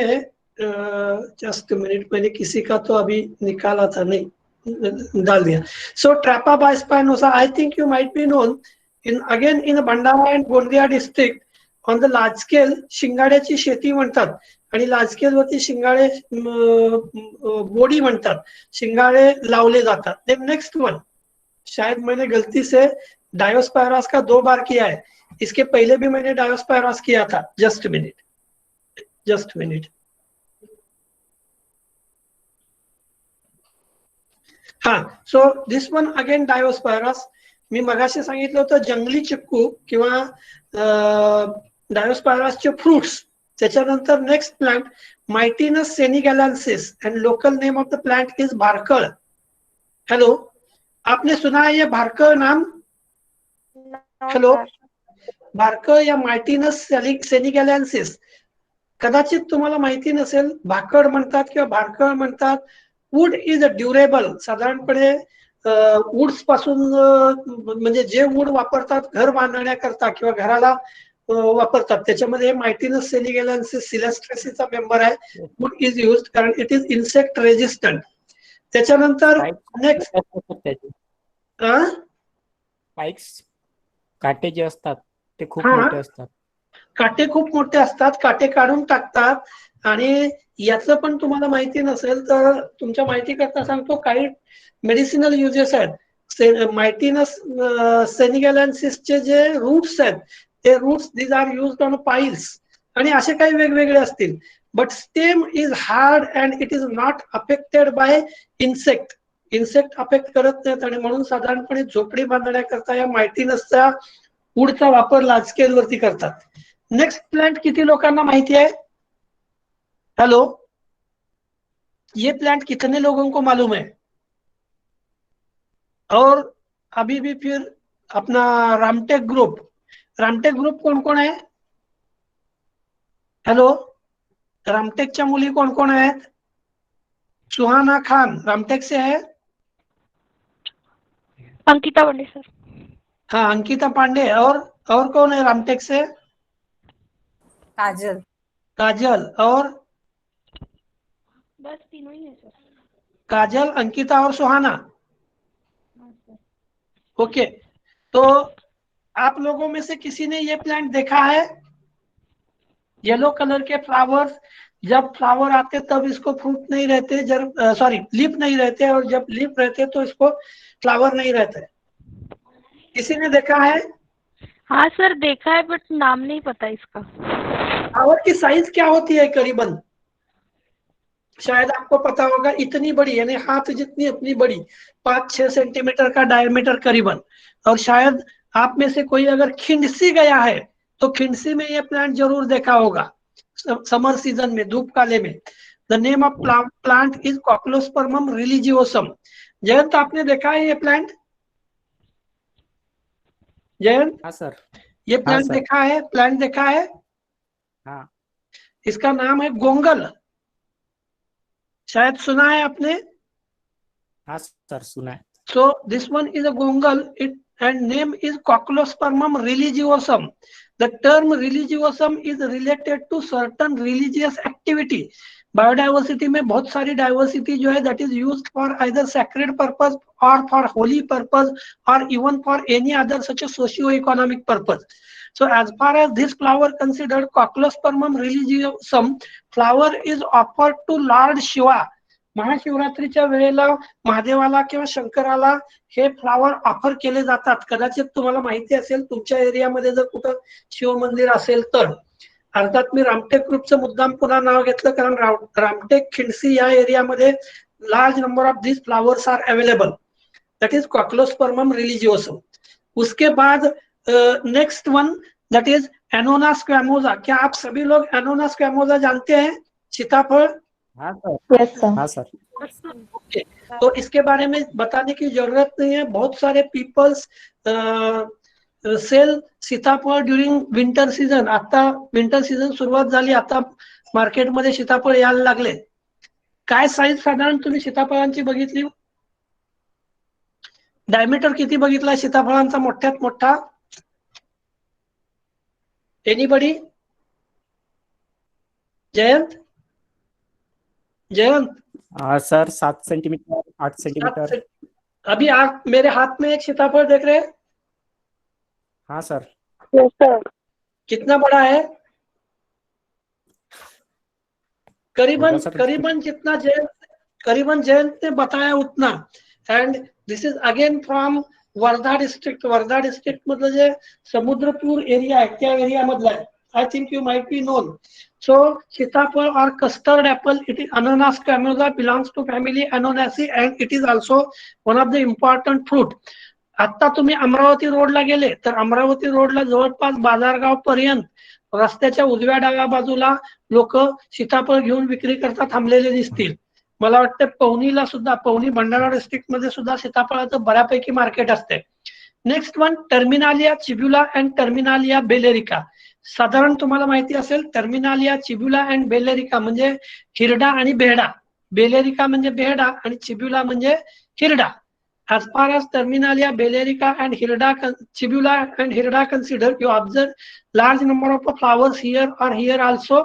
A: जस्ट मिनट, मैंने किसी का तो अभी निकाला था, नहीं डाल दिया. So Trapa bispinosa, I think you might be known in Bhandara and Gondia district on the large scale. शिंगाड्याची शेती म्हणतात, आणि लार्ज स्केल वरती शिंगाडे बोडी म्हणतात, शिंगाडे लावले जातात. देन नेक्स्ट वन, शायद मैंने गलती से डायोस्पायरस का 2 बार किया है, इसके पहले भी मैंने डायोस्पायरस किया था. Just minute. हाँ, so this one again Diospyros. मी मगाशी सांगितलं होतं जंगली चिक्कू किंवा डायोस्पायरसचे फ्रूट्स. त्याच्यानंतर next plant Maytenus senegalensis, and local name of the plant is bharkal. Hello, आपने सुना है ये भारकळ नाम? हेलो, भारकळ या मायटिनस सेनिगॅलेंसिस कदाचित तुम्हाला माहिती नसेल. भाकड म्हणतात किंवा भारकळ म्हणतात. Wood is a durable. साधारणपणे वुड्स पासून, म्हणजे जे वूड वापरतात घर बांधण्याकरता किंवा घराला वापरतात, त्याच्यामध्ये मायटिनस सेनिगॅलेंसिस सिलेस्ट्रेसीचा मेंबर आहे. वूड इज युज्ड कारण इट इज इन्सेक्ट रेजिस्टंट. त्याच्यानंतर नेक्स्ट
E: स्पाइक्स, काटे जे असतात ते खूप
A: हा.
E: मोठे असतात.
A: काटे खूप मोठे असतात, काटे काढून टाकतात. आणि याचं पण तुम्हाला माहिती नसेल तर तुमच्या माहिती करता सांगतो, काही मेडिसिनल युजेस आहेत. मायटिनस सेनिगॅलेंसिसचे जे रूट्स आहेत, ते roots these are used on piles, आणि असे काही वेगवेगळे असतील. But stem is hard and it is not affected by insect. Insect affect करत नाहीत, आणि म्हणून साधारणपणे झोपडी बांधण्याकरता या मायटिनसचा वूडचा वापर लार्ज स्केल वरती करतात. नेक्स्ट प्लांट किती लोकांना माहिती है? हेलो, ये प्लांट कितने लोगों को मालूम है? और अभी भी फिर अपना रामटेक ग्रुप कौन कौन है? हेलो, रामटेकच्या मुली कोण कोण आहेत? सुहाना खान रामटेक से है.
B: अंकिता पांडे सर.
A: हाँ, अंकिता पांडे. और कौन है रामटेक से?
H: काजल.
A: काजल और
B: बस तीनों ही है सर।
A: काजल, अंकिता और सुहाना। ओके, तो आप लोगों में से किसी ने ये प्लांट देखा है? येलो कलर के फ्लावर्स, जब फ्लावर आते तब इसको फ्रूट नहीं रहते, जब सॉरी लीफ नहीं रहते, और जब लीफ रहते तो इसको फ्लावर नहीं रहते। किसी ने देखा है?
B: हाँ सर देखा है बट नाम नहीं पता इसका।
A: फ्लावर की साइज क्या होती है करीबन? शायद आपको पता होगा, इतनी बड़ी, यानी हाथ जितनी अपनी बड़ी, 5-6 सेंटीमीटर का डायमीटर करीबन। और शायद आप में से कोई अगर खिंडसी गया है तो खिंडसी में ये प्लांट जरूर देखा होगा, समर सीजन में, धूप काले में। The name of plant is Cochlospermum religiosum. Jayant, आपने देखा है ये प्लांट? जयंत,
E: हाँ सर।
A: ये प्लांट
E: सर।
A: देखा है? प्लांट देखा है?
E: हाँ
A: इसका नाम है गोंगल, शायद सुना है आपने।
E: हाँ सर, सुना है।
A: So this one is a gongal, and name is Cochleospermum religiosum. The term religiosum is related to certain religious activity. Biodiversity में बहुत सारी diversity जो है that is used for either sacred purpose or for holy purpose or even for any other such a socio-economic purpose. So as far as this flower considered Cochleospermum religiosum, flower is offered to Lord Shiva. महाशिवरात्रीच्या वेळेला महादेवाला किंवा शंकराला हे flower offer केले जातात. कदाचित तुम्हाला माहिती असेल, तुमच्या एरियामध्ये जर कुठं शिव मंदिर असेल तर. अर्थात मी रामटेक ग्रुपचं मुद्दाम पुन्हा नाव घेतलं कारण रामटेक, खिंडसी या एरियामध्ये large number of this flowers are available. That is Cochlospermum religiosum. उसके बाद next one that is Annona squamosa. क्या आप सभी लोग एनोना स्क्वैमोसा जानते हैं? सीताफल.
E: हाँ सर।
C: Yes sir.
E: हाँ सर।
A: ओके, तो इसके बारे में बताने की जरूरत नहीं है. बहुत सारे पीपल्स सेल सीताफळ ड्युरिंग विंटर सीजन. आता विंटर सीजन सुरुवात झाली, आता मार्केटमध्ये सीताफळ यायला लागले. काय साईज साधारण तुम्ही सीताफळांची बघितली? डायमीटर किती बघितला सीताफळांचा मोठ्यात मोठा? Anybody? Jayant? Jayant?
E: Sir 7 centimetre, 8 centimetre.
A: अभी आप मेरे हाथ में एक सीताफल देख रहे हैं?
E: हाँ सर।
C: Yes sir.
A: कितना बड़ा है? करीबन
E: होगा सर।
A: करीबन जितना जयंत ने बताया उतना. And this is again from Wardha district. Wardha district मतलब जे समुद्रपूर एरिया आहे त्या एरिया मधला आहे. I think you might be known. So सीताफळ or custard apple, it is Ananas squamosa, belongs to family Ananaceae and it is also one of the important fruit. आता तुम्ही अमरावती रोडला गेले तर अमरावती रोडला जवळपास बाजारगाव पर्यंत रस्त्याच्या उजव्या डाव्या बाजूला लोक सीताफळ घेऊन विक्री करता थांबलेले दिसतील. मला वाटतं पवनीला सुद्धा, पवनी भंडारा डिस्ट्रिक्ट मध्ये सुद्धा सीताफळाचं बऱ्यापैकी मार्केट असते. Next one Terminalia chebula and Terminalia bellirica. साधारण तुम्हाला माहिती असेल, टर्मिनालिया चिब्युला अँड बेलेरिका म्हणजे हिरडा आणि बेहडा. बेलेरिका म्हणजे बेहडा आणि चिब्युला म्हणजे हिरडा. As far as Terminalia, Bellerica and Hirda, Chibula and Hirda considered, you observe large number of flowers here or here also.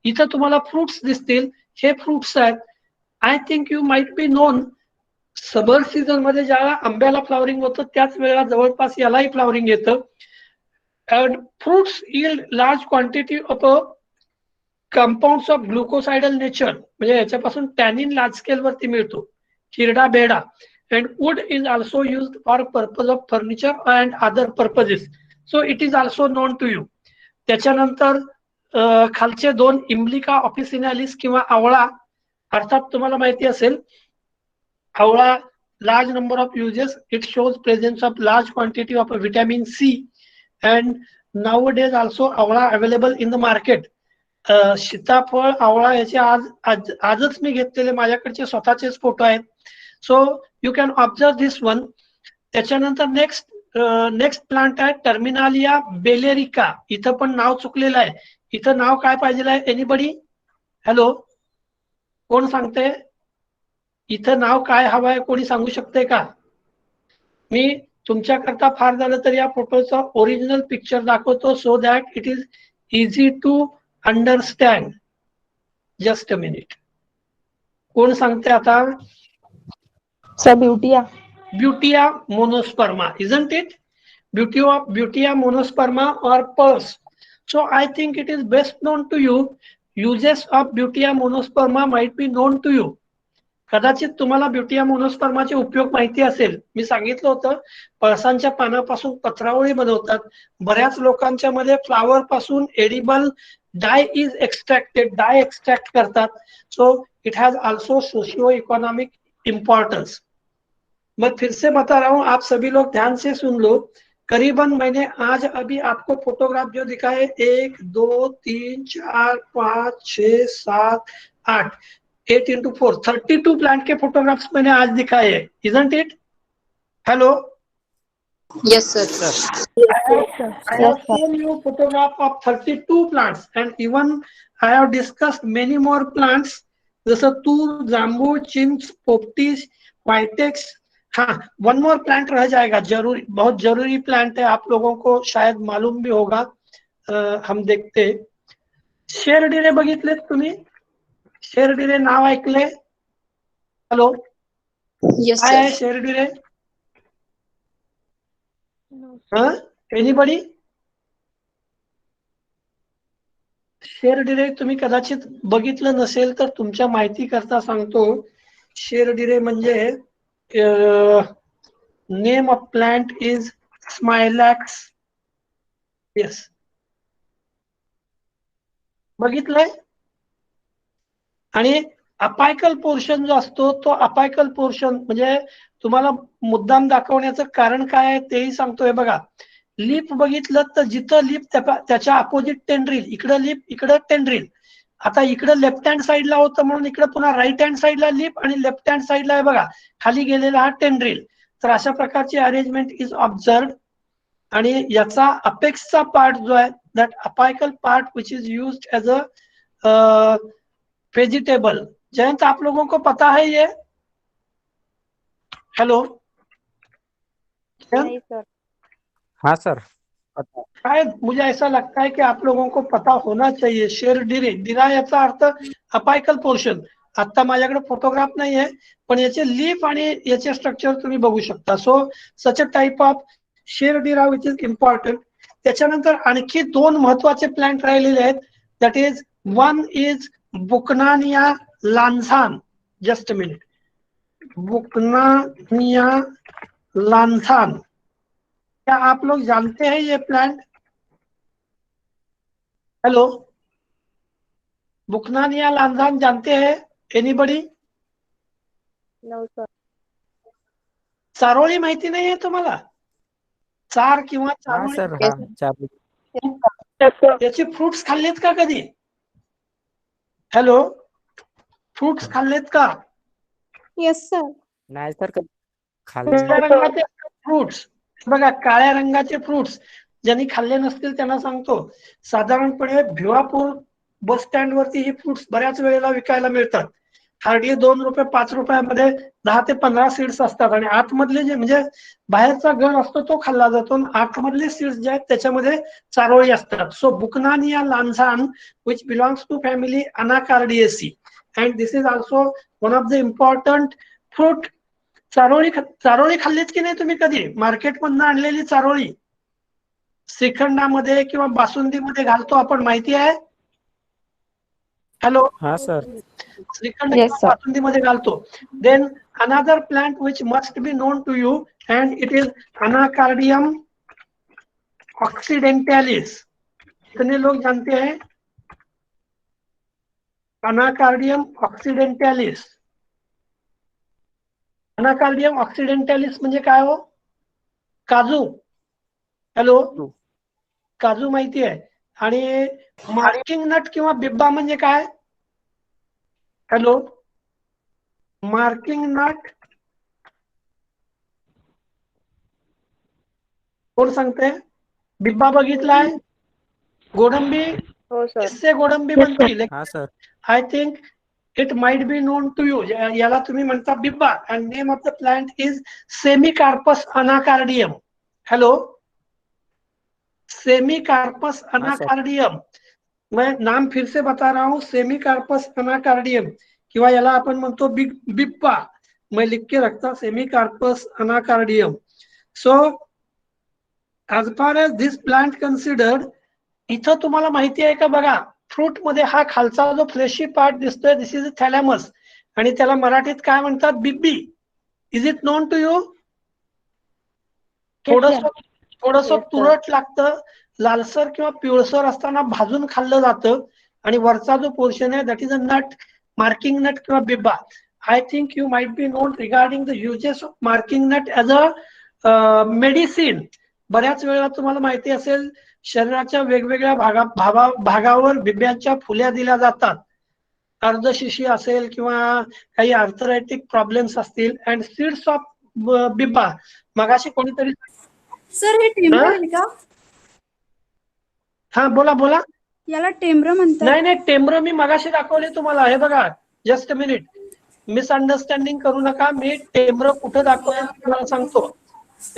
A: इथं तुम्हाला फ्रुट्स दिसतील. हे फ्रुट्स आहेत. आय think you might be known, summer season मध्ये ज्याला आंब्याला फ्लॉवरिंग होतं त्याच वेळेला जवळपास यालाही फ्लॉवरिंग येतं. And fruits yield large quantity of compounds of glucosidal nature. म्हणजे याच्यापासून टॅनिन लार्ज स्केल वरती मिळतो. हिरडा, बेहडा. And wood is also used for purpose of furniture and other purposes. So it is also known to you. त्याच्यानंतर खालचे दोन इम्लिका officinalis किंवा आवळा. अर्थात तुम्हाला माहिती असेल आवळा large number of uses. It shows presence of large quantity of vitamin C and nowadays also आवळा available in the market. सीताफळ, आवळा याचे आजच मी घेतलेले माझ्याकडचे स्वतःचेच फोटो आहेत. So you can observe this one. त्याच्यानंतर नेक्स्ट प्लांट आहे टर्मिनालिया बेलेरिका. इथं पण नाव चुकलेलं आहे. इथं नाव काय पाहिजे आहे? एनीबडी? हॅलो, कोण सांगते? इथं नाव काय हवं आहे? कोणी सांगू शकते का? मी तुमच्याकरता फार झालं तर या फोटोचा ओरिजिनल पिक्चर दाखवतो so that it is easy to understand. Just a minute. कोण सांगते आता?
C: Sir Butea.
A: Butea monosperma, isn't it? Butia monosperma or pulse. So I think it is best known to you. Uses of Butia monosperma might be known to you. कदाचित तुम्हाला ब्युटिया मोनोस्पर्माचे उपयोग माहिती असेल. मी सांगितलं होतं पळसांच्या पानापासून पत्रावळी बनवतात. बऱ्याच लोकांच्या मध्ये फ्लावर पासून edible dye is extracted, dye extract करतात. So it has also socio economic importance. मैं फिर से बता रहा हूं, आप सभी लोग ध्यान से सुन लो. करीबन मैंने आज अभी आपको फोटोग्राफ जो दिखाए 1 2 3 4 5 6 7 8 8 into 4 32 प्लांट के फोटोग्राफ्स मैंने आज दिखाए हैं. Isn't it? Hello.
D: Yes, sir.
A: I have shown you photograph of 32 plants and even I have discussed many more plants. जैसे तूर, जांबू, चिंच, पोपटी, वाइटेक्स. हाँ, वन मोर प्लांट रह जाएगा. जरूरी, बहुत जरूरी प्लांट है, आप लोगों को शायद मालूम भी होगा. हम देखते. शेरडिरे बघितलेत तुम्ही? शेरडिरे नाव ऐकले? हॅलो.
D: Yes,
A: काय आहे
D: sir.
A: शेरडिरे? एनीबडी? शेरडिरे तुम्ही कदाचित बघितलं नसेल तर तुमच्या माहिती करता सांगतो. शेरडिरे म्हणजे name of plant is Smilax. Yes, बघितलंय. आणि अपायकल पोर्शन जो असतो तो अपायकल पोर्शन म्हणजे तुम्हाला मुद्दाम दाखवण्याचं कारण काय आहे तेही सांगतोय. बघा, लिप बघितलं तर जिथं लिप त्याच्या अपोजिट टेंड्रिल, इकडं लिप इकडं टेंड्रिल. आता इकडं लेफ्ट हँड साईडला होतं म्हणून इकडे पुन्हा राईट हँड साईडला लिप आणि लेफ्ट हँड साईडला आहे बघा खाली गेलेला हा टेंड्रिल. तर अशा प्रकारची अरेंजमेंट इज ऑब्झर्व. आणि याचा अपेक्सचा पार्ट जो आहे that apical part which is used as a vegetable. Jayant, आप लोगों को पता है ये? हेलो.
C: नहीं सर.
E: हाँ सर.
A: शायद मुझे ऐसा लगता है कि आप लोगों को पता होना चाहिए. शेरडिरे, डिरा याचा अर्थ अपायकल पोर्शन. आता माझ्याकडे फोटोग्राफ नाही आहे पण याचे लीफ आणि याचे स्ट्रक्चर तुम्ही बघू शकता. So such a type of sherdira which is important. त्याच्यानंतर आणखी दोन महत्वाचे प्लांट राहिलेले आहेत. That is one is Buchanania lanzan. Just a minute. Buchanania lanzan, क्या आप लोग जानते हैं ये प्लांट? हेलो. बुकनानिया लान्झान जानते हैं एनीबडी?
C: No sir.
A: चारोळी माहिती नाही आहे तुम्हाला? चार किंवा
E: हाँ
A: चारोळी,
E: सर. हाँ, चार.
A: याचे फ्रुट्स खाल्लेत का कधी? हॅलो, फ्रुट्स खाल्लेत का?
F: Yes sir.
E: नाही सर,
A: काळ्या रंगाचे फ्रुट्स बघा, काळ्या रंगाचे फ्रुट्स ज्यांनी खाल्ले नसतील त्यांना सांगतो. साधारणपणे भिवापूर बस स्टँड वरती ही फ्रुट्स बऱ्याच वेळेला विकायला मिळतात. हार्डली 2 रुपये 5 रुपयामध्ये 10 ते 15 सीड्स असतात. आणि आतमधले जे म्हणजे बाहेरचा गळ असतो तो खाल्ला जातो. आतमधले सीड्स जे आहेत त्याच्यामध्ये चारोळी असतात. So Buchanania lanzan which belongs to family Anacardiaceae and this is also one of the important fruit. चारोळी खाल्लीत की नाही तुम्ही कधी? मार्केटमधून आणलेली चारोळी श्रीखंडामध्ये किंवा बासुंदीमध्ये घालतो आपण, माहिती आहे? हॅलो.
E: हाँ सर.
A: श्रीखंड
C: Yes,
A: किंवा
C: sir.
A: बासुंदीमध्ये घालतो. Then another plant which must be known to you and it is Anacardium occidentale. कितने लोग जानते हैं अनाकार्डियम ऑक्सिडेंटॅलिस? अनाकार्डियम ऑक्सिडेंटॅलिस म्हणजे काय हो? काजू. हॅलो, काजू माहिती आहे. आणि मार्किंग नट किंवा बिब्बा म्हणजे काय? हॅलो, मार्किंग नट कोण सांगते? बिब्बा बघितलाय? गोडंबी,
C: हो सर.
A: इससे गोडंबी बनती.
E: हाँ sir.
A: I think it might be known to you. याला तुम्ही म्हणता बिब्बा. And name of the plant is Semecarpus anacardium. Hello, Semecarpus anacardium. मैं नाम फिर से बता रहा हूँ, सेमीकार्पस अनाकार्डियम किंवा याला आपण म्हणतो बिप्पा. मैं लिख के रखता, Semecarpus anacardium. So as far as this plant considered, इथं तुम्हाला माहिती आहे का बघा, फ्रूट मध्ये हा खालचा जो फ्लेशी पार्ट दिसतोय, दिस इज थॅलॅमस, आणि त्याला मराठीत काय म्हणतात, बिब्बी. Is it known to you? थोडस तुरट लागतं, लालसर किंवा पिवळसर असताना भाजून खाल्लं जातं, आणि वरचा जो पोर्शन आहे that is a nut, marking nut किंवा बिब्बा. I think you might be known regarding the uses of marking nut as a medicine. बऱ्याच वेळा तुम्हाला माहिती असेल, शरीराच्या वेगवेगळ्या भागावर बिब्यांच्या फुल्या दिल्या जातात. अर्धशिशी असेल किंवा काही आर्थरायटिक प्रॉब्लेम्स असतील, अँड सीड्स ऑफ बिब्बा. मगाशी कोणीतरी,
F: सर हे टेम्ब्र आहे का?
A: हा बोला बोला.
F: याला टेम्ब्र म्हणतात.
A: नाही नाही, टेम्ब्र मी मगाशी दाखवले तुम्हाला. हे बघा, जस्ट अ मिनिट, मिसअंडरस्टँडिंग करू नका. मी टेम्ब्र कुठं दाखवले तुम्हाला सांगतो.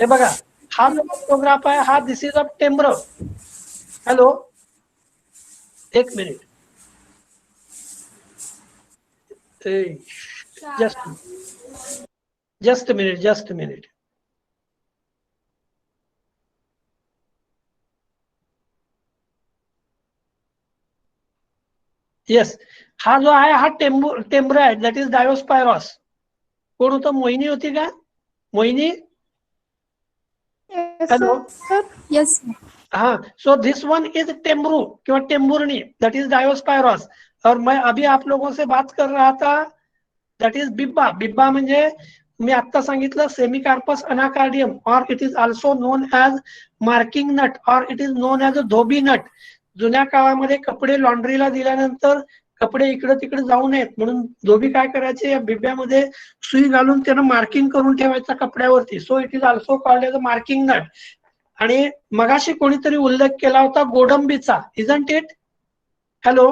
A: हे बघा, हा जो फोटोग्राफ आहे हा दिस इज ऑफ टेम्ब्र. हॅलो, एक minute, just a minute. Yes, हा जो आहे हा टेम्ब्र आहे, दॅट इज डायोस्पायरॉस. कोण होतं? मोहिनी होती का? मोहिनी, हॅलो.
F: यस.
A: हाँ, सो दिस वन इज टेम्ब्रू किंवा टेम्बुर्नी, दैट इज डायोस्पायरॉस. और मैं अभी आप लोगों से बात कर रहा था, दैट इज बिब्बा. बिब्बा म्हणजे मी आता सांगितलं, सेमीकार्पस अनाकार्डियम, और it is also known as marking nut, और it is known as a dhobi nut. जुन्या काळामध्ये कपडे लॉन्ड्रीला दिल्यानंतर कपडे इकडे तिकडे जाऊ नयेत म्हणून धोबी काय करायचे, या बिब्यामध्ये सुई घालून त्यानं मार्किंग करून ठेवायचा कपड्यावरती. So it is also called as a marking nut. आणि मगाशी कोणीतरी उल्लेख केला होता गोडंबीचा, इजंट इट? हॅलो,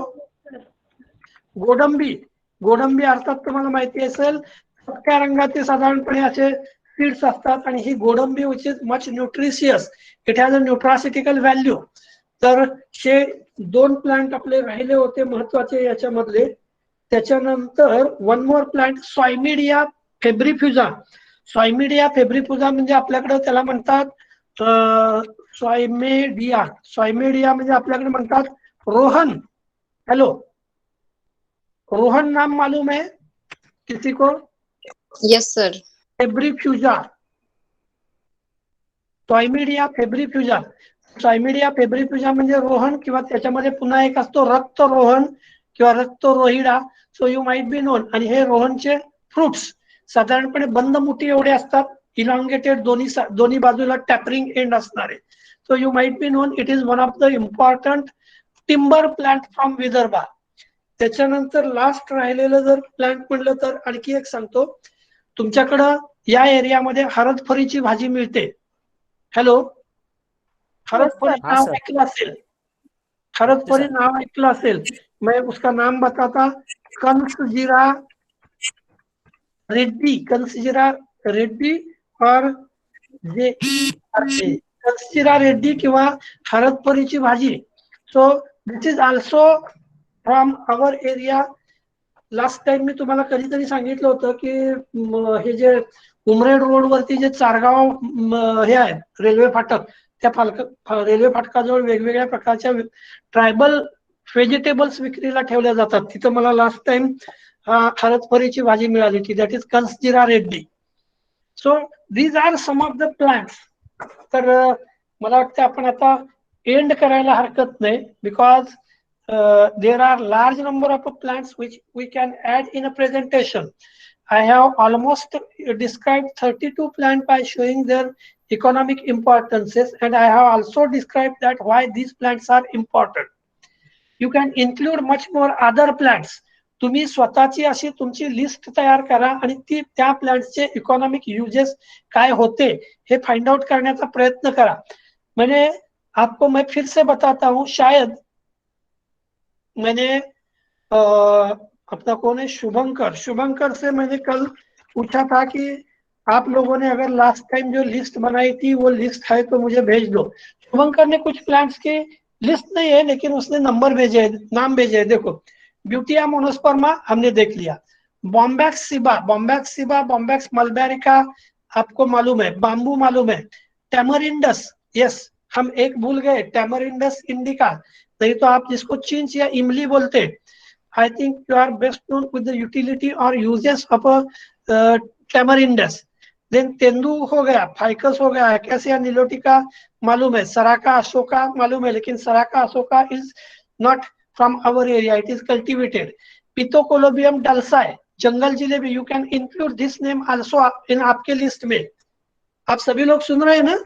A: गोडंबी. गोडंबी अर्थात तुम्हाला माहिती असेल, पक्क्या रंगाचे साधारणपणे असे सीड्स असतात, आणि ही गोडंबी which is much nutritious, it has a nutraceutical value. तर हे दोन प्लांट आपले राहिले होते महत्वाचे याच्यामधले. त्याच्यानंतर वन मोर प्लांट, सॉयमिडिया फेब्रिफ्युजा. सॉयमिडिया फेब्रिफ्युजा म्हणजे आपल्याकडे त्याला म्हणतात सॉयमेडिया. सॉयमेडिया म्हणजे आपल्याकडे म्हणतात रोहन. हेलो, रोहन नाम मालूम है किसी को?
D: Yes sir.
A: फेब्रिफ्युजा, सॉयमिडिया फेब्रिफ्युजा. सॉयमिडिया फेब्रिफ्युजा म्हणजे रोहन, किंवा त्याच्यामध्ये पुन्हा एक असतो रक्तरोहन किंवा रक्तरोहिडा. So you might be known. आणि हे रोहनचे फ्रुट्स साधारणपणे बंद मुठी एवढे असतात, इलॉंगेटेड, दोन्ही बाजूला टॅपरिंग एंड असणारे. सो you might be known, it is one of the important timber plant from Vidarbha. त्याच्यानंतर लास्ट राहिलेलं जर प्लांट म्हणलं तर आणखी एक सांगतो. तुमच्याकडं या एरियामध्ये हरदफरीची भाजी मिळते. हॅलो, हरदफरी
E: हाँ
A: नाव
E: सर.
A: ऐकलं असेल, हरदफरी नाव ऐकलं असेल. मैं उसका नाम बताता, कंसजीरा रेड्डी, कंसजीरा रेड्डी और जे कंसजीरा रेड्डी किंवा हरदफरीची भाजी. So this is also from our area. Last time मी तुम्हाला कधीतरी सांगितलं होतं की हे जे उमरेड रोड वरती जे चारगाव हे आहे रेल्वे फाटक, त्या रेल्वे फाटकाजवळ वेगवेगळ्या प्रकारच्या ट्रायबल व्हेजिटेबल्स विक्रीला ठेवल्या जातात. तिथं मला लास्ट टाइम हरदफरीची भाजी मिळाली होती, दॅट इज कंसजिरा रेड्डी. So these are some of the plants. तर मला वाटतं आपण आता एंड करायला हरकत नाही, because there are large number of plants which we can add in a presentation. I have almost described 32 plants by showing their economic importances, and I have also described that why these plants are important. You can include much more other plants. तुम्ही स्वतःची अशी तुमची list तयार करा आणि ती त्या प्लांट्सचे economic uses काय होते हे फाइंड आउट करण्याचा प्रयत्न करा. मैंने आपको मैं फिर से बताता हूँ, शायद मैंने अपना कौन है शुभंकर से मैंने कल पूछा था कि आप लोगों ने अगर लास्ट टाइम जो लिस्ट बनाई थी वो लिस्ट है तो मुझे भेज दो. शुभंकर ने कुछ प्लांट्स की लिस्ट नहीं है लेकिन उसने नंबर भेजे है, नाम भेजे है। देखो ब्यूटिया मोनोस्पर्मा हमने देख लिया, बॉम्बैक्स सिबा, बॉम्बैक्स मलबेरिका आपको मालूम है, बाम्बू मालूम है, टैमरिंडस, यस हम एक भूल गए, टैमरिंडस इंडिका, नहीं तो आप जिसको चिंच या इमली बोलते, I think you are best known with the utility और यूजेस ऑफ टैमरिंडस। देन तेंदू हो गया, फाइकस हो गया, अकेसिया निलोटिका मालूम है, सराका अशोका मालूम है, लेकिन Saraca asoca is not from our area, it is cultivated. Pithecellobium dulce, jungle jalebi, you can include this name also in आपके लिस्ट में। आप सभी लोग सुन रहे हैं ना?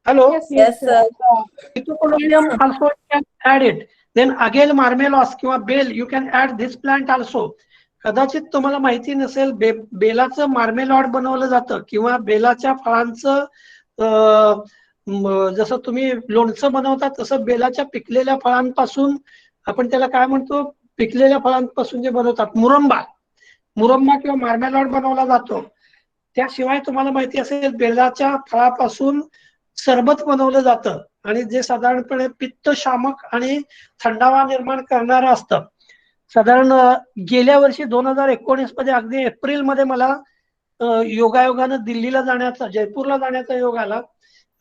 A: Hello,
H: Yes, sir.
A: Pithecellobium also can add it. Then Aegle marmelos किंवा bel, you can add this plant also. कदाचित तुम्हाला माहिती नसेल, बेलाचं मार्मेलॉड बनवलं जातं किंवा बेलाच्या फळांचं जसं तुम्ही लोणचं बनवता तसं बेलाच्या पिकलेल्या फळांपासून, आपण त्याला काय म्हणतो, पिकलेल्या फळांपासून जे बनवतात मुरंबा किंवा मार्मेलॉड बनवला जातो। त्याशिवाय तुम्हाला माहिती असेल बेलाच्या फळापासून सरबत बनवलं जातं आणि जे साधारणपणे पित्त शामक आणि थंडावा निर्माण करणारं असतं। साधारण गेल्या वर्षी 2019 मध्ये अगदी एप्रिल मध्ये मला योगायोगानं दिल्लीला जाण्याचा, जयपूरला जाण्याचा योग आला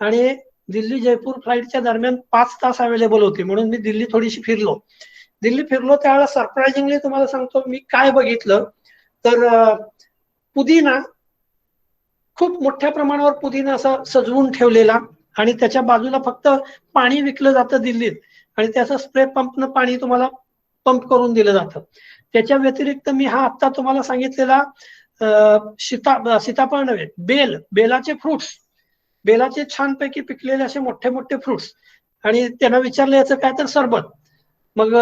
A: आणि दिल्ली जयपूर फ्लाईटच्या दरम्यान 5 तास अवेलेबल होते, म्हणून मी दिल्ली थोडीशी फिरलो। त्यावेळेला सरप्राइझिंगली तुम्हाला सांगतो मी काय बघितलं तर पुदिना, खूप मोठ्या प्रमाणावर पुदिना असा सजवून ठेवलेला आणि त्याच्या बाजूला फक्त पाणी विकलं जातं दिल्लीत आणि त्याचं स्प्रे पंपनं पाणी तुम्हाला पंप करून दिलं जातं। त्याच्या व्यतिरिक्त मी हा आता तुम्हाला सांगितलेला सीताफळ नव्हे, बेलाचे फ्रुट्स, बेलाचे छानपैकी पिकलेले असे मोठे मोठे फ्रुट्स, आणि त्यांना विचारलं याचं काय तर सरबत। मग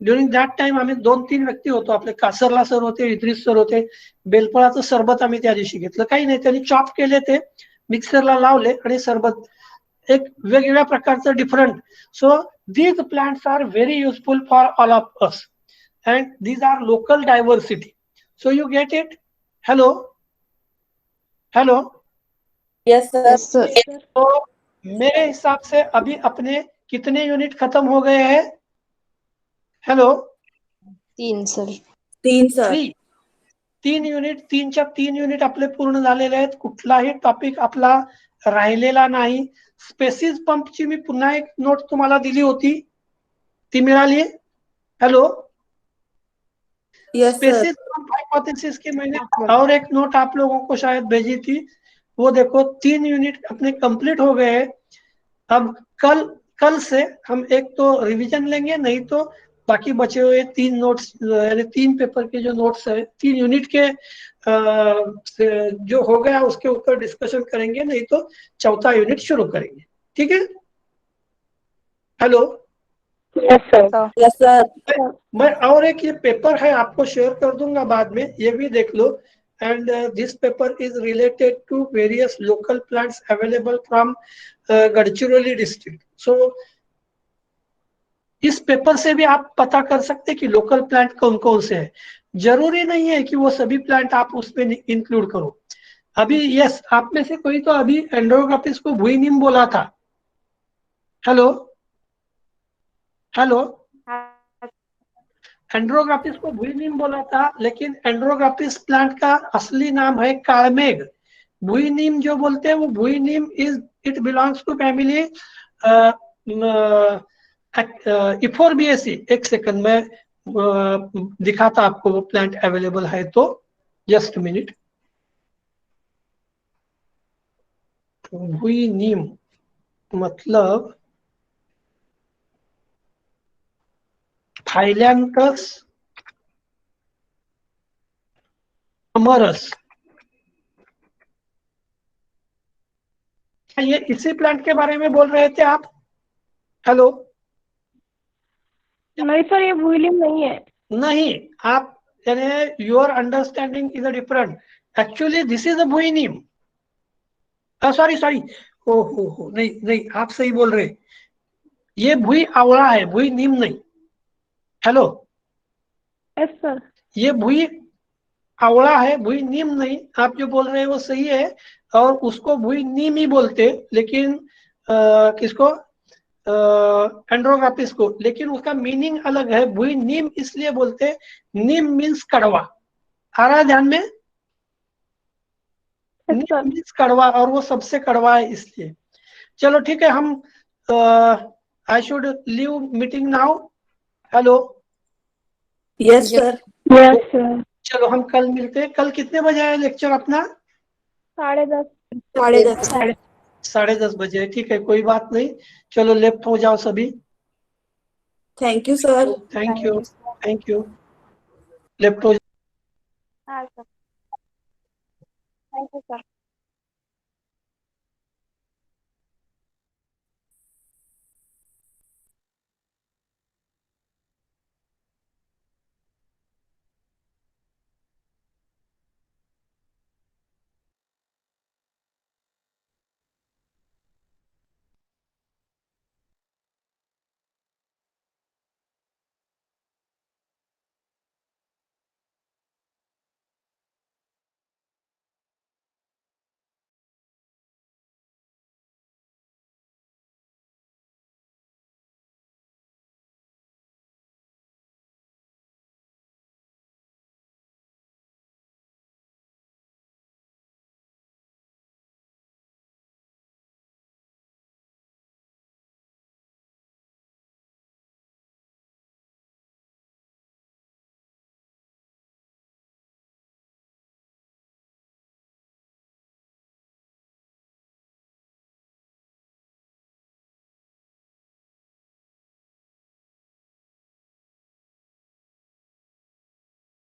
A: ड्युरिंग दॅट टाइम आम्ही 2-3 व्यक्ती होतो, आपले कासरला सर होते, इद्रिस सर होते। बेलफळाचं सरबत आम्ही त्या दिवशी घेतलं, काही नाही त्यांनी चॉप केले, ते मिक्सरला लावले आणि सरबत एक वेगवेगळ्या प्रकारचं different. So these plants are very useful for all of us and these are local diversity, so you get it? hello
H: Yes, sir.
A: तो मेरे हिसाब से अभी अपने कितने यूनिट खत्म हो गए हैं? Hello,
C: 3 sir.
H: 3, sir.
A: 3 unit, 3 unit आपले पूर्ण झालेले आहेत। कुठलाही टॉपिक आपला राहिलेला नाही। स्पेसिस पंपची मी पुन्हा एक नोट तुम्हाला दिली होती, ती मिळाली? Hello,
H: Yes, sir.
A: Species pump hypothesis की मैंने और एक नोट आप लोगों को शायद भेजी थी, वो देखो 3 यूनिट अपने कंप्लीट हो गए। अब कल से हम एक तो रिवीजन लेंगे, नहीं तो बाकी बचे हुए 3 नोट्स यानी 3 पेपर के जो नोट्स है 3 यूनिट के जो हो गया उसके ऊपर डिस्कशन करेंगे, नहीं तो चौथा यूनिट शुरू करेंगे। ठीक है? Hello,
C: yes sir.
H: Yes, sir.
A: मैं और एक ये पेपर है आपको शेयर कर दूंगा बाद में, ये भी देख लो। And this paper is related to various local plants available from Gadchiroli district. So इस पेपर से भी आप पता कर सकते हैं कि लोकल प्लांट कौन कौन से हैं। जरूरी नहीं है कि वो सभी प्लांट आप उसमें इंक्लूड करो। अभी यस, आप में से कोई तो अभी एंड्रोग्राफिस को भुई नीम बोला था। हेलो, एंड्रोग्राफिस को भुई नीम बोला था, लेकिन एंड्रोग्राफिस प्लांट का असली नाम है कालमेघ। भुई नीम जो बोलते हैं वो भुई नीम इट बिलोंग्स टू फैमिली इफोर्बिएसी। एक सेकंड में दिखाता आपको, वो प्लांट अवेलेबल है तो जस्ट मिनट। भुई नीम मतलब थाईलैंडस अमरस, ये इसी प्लांट के बारे में बोल रहे थे आप? हेलो,
C: नहीं सर, ये भुई नीम नहीं है।
A: नहीं, आप यानी your understanding is different. Actually this is a bhui neem. Sorry, हो नहीं आप सही बोल रहे, ये भुई आवड़ा है, भुई नीम नहीं। Hello,
C: yes sir.
A: ये भुई आवड़ा है, भुई नीम नहीं। आप जो बोल रहे हैं वो सही है, और उसको भुई नीम ही बोलते, लेकिन किसको, एंड्रोग्राफिस को, लेकिन उसका मीनिंग अलग है। भुई नीम इसलिए बोलते हैं, नीम मीन्स कड़वा। आ रहा है ध्यान में?
C: Yes, sir.
A: नीम मीन्स कड़वा, और वो सबसे कड़वा है इसलिए। चलो ठीक है, हम I should leave meeting now. Hello,
H: Yes, sir.
C: Yes, sir.
A: चलो हम कल मिलते हैं। कल कितने बजे है लेक्चर अपना?
C: 10:30.
H: 10:30.
A: 10:30 बजे, ठीक है, कोई बात नहीं। चलो लेफ्ट हो जाओ सभी।
H: Thank you, sir.
A: Thank you, thank you. Left हो
G: हाँ सर, थैंक यू सर।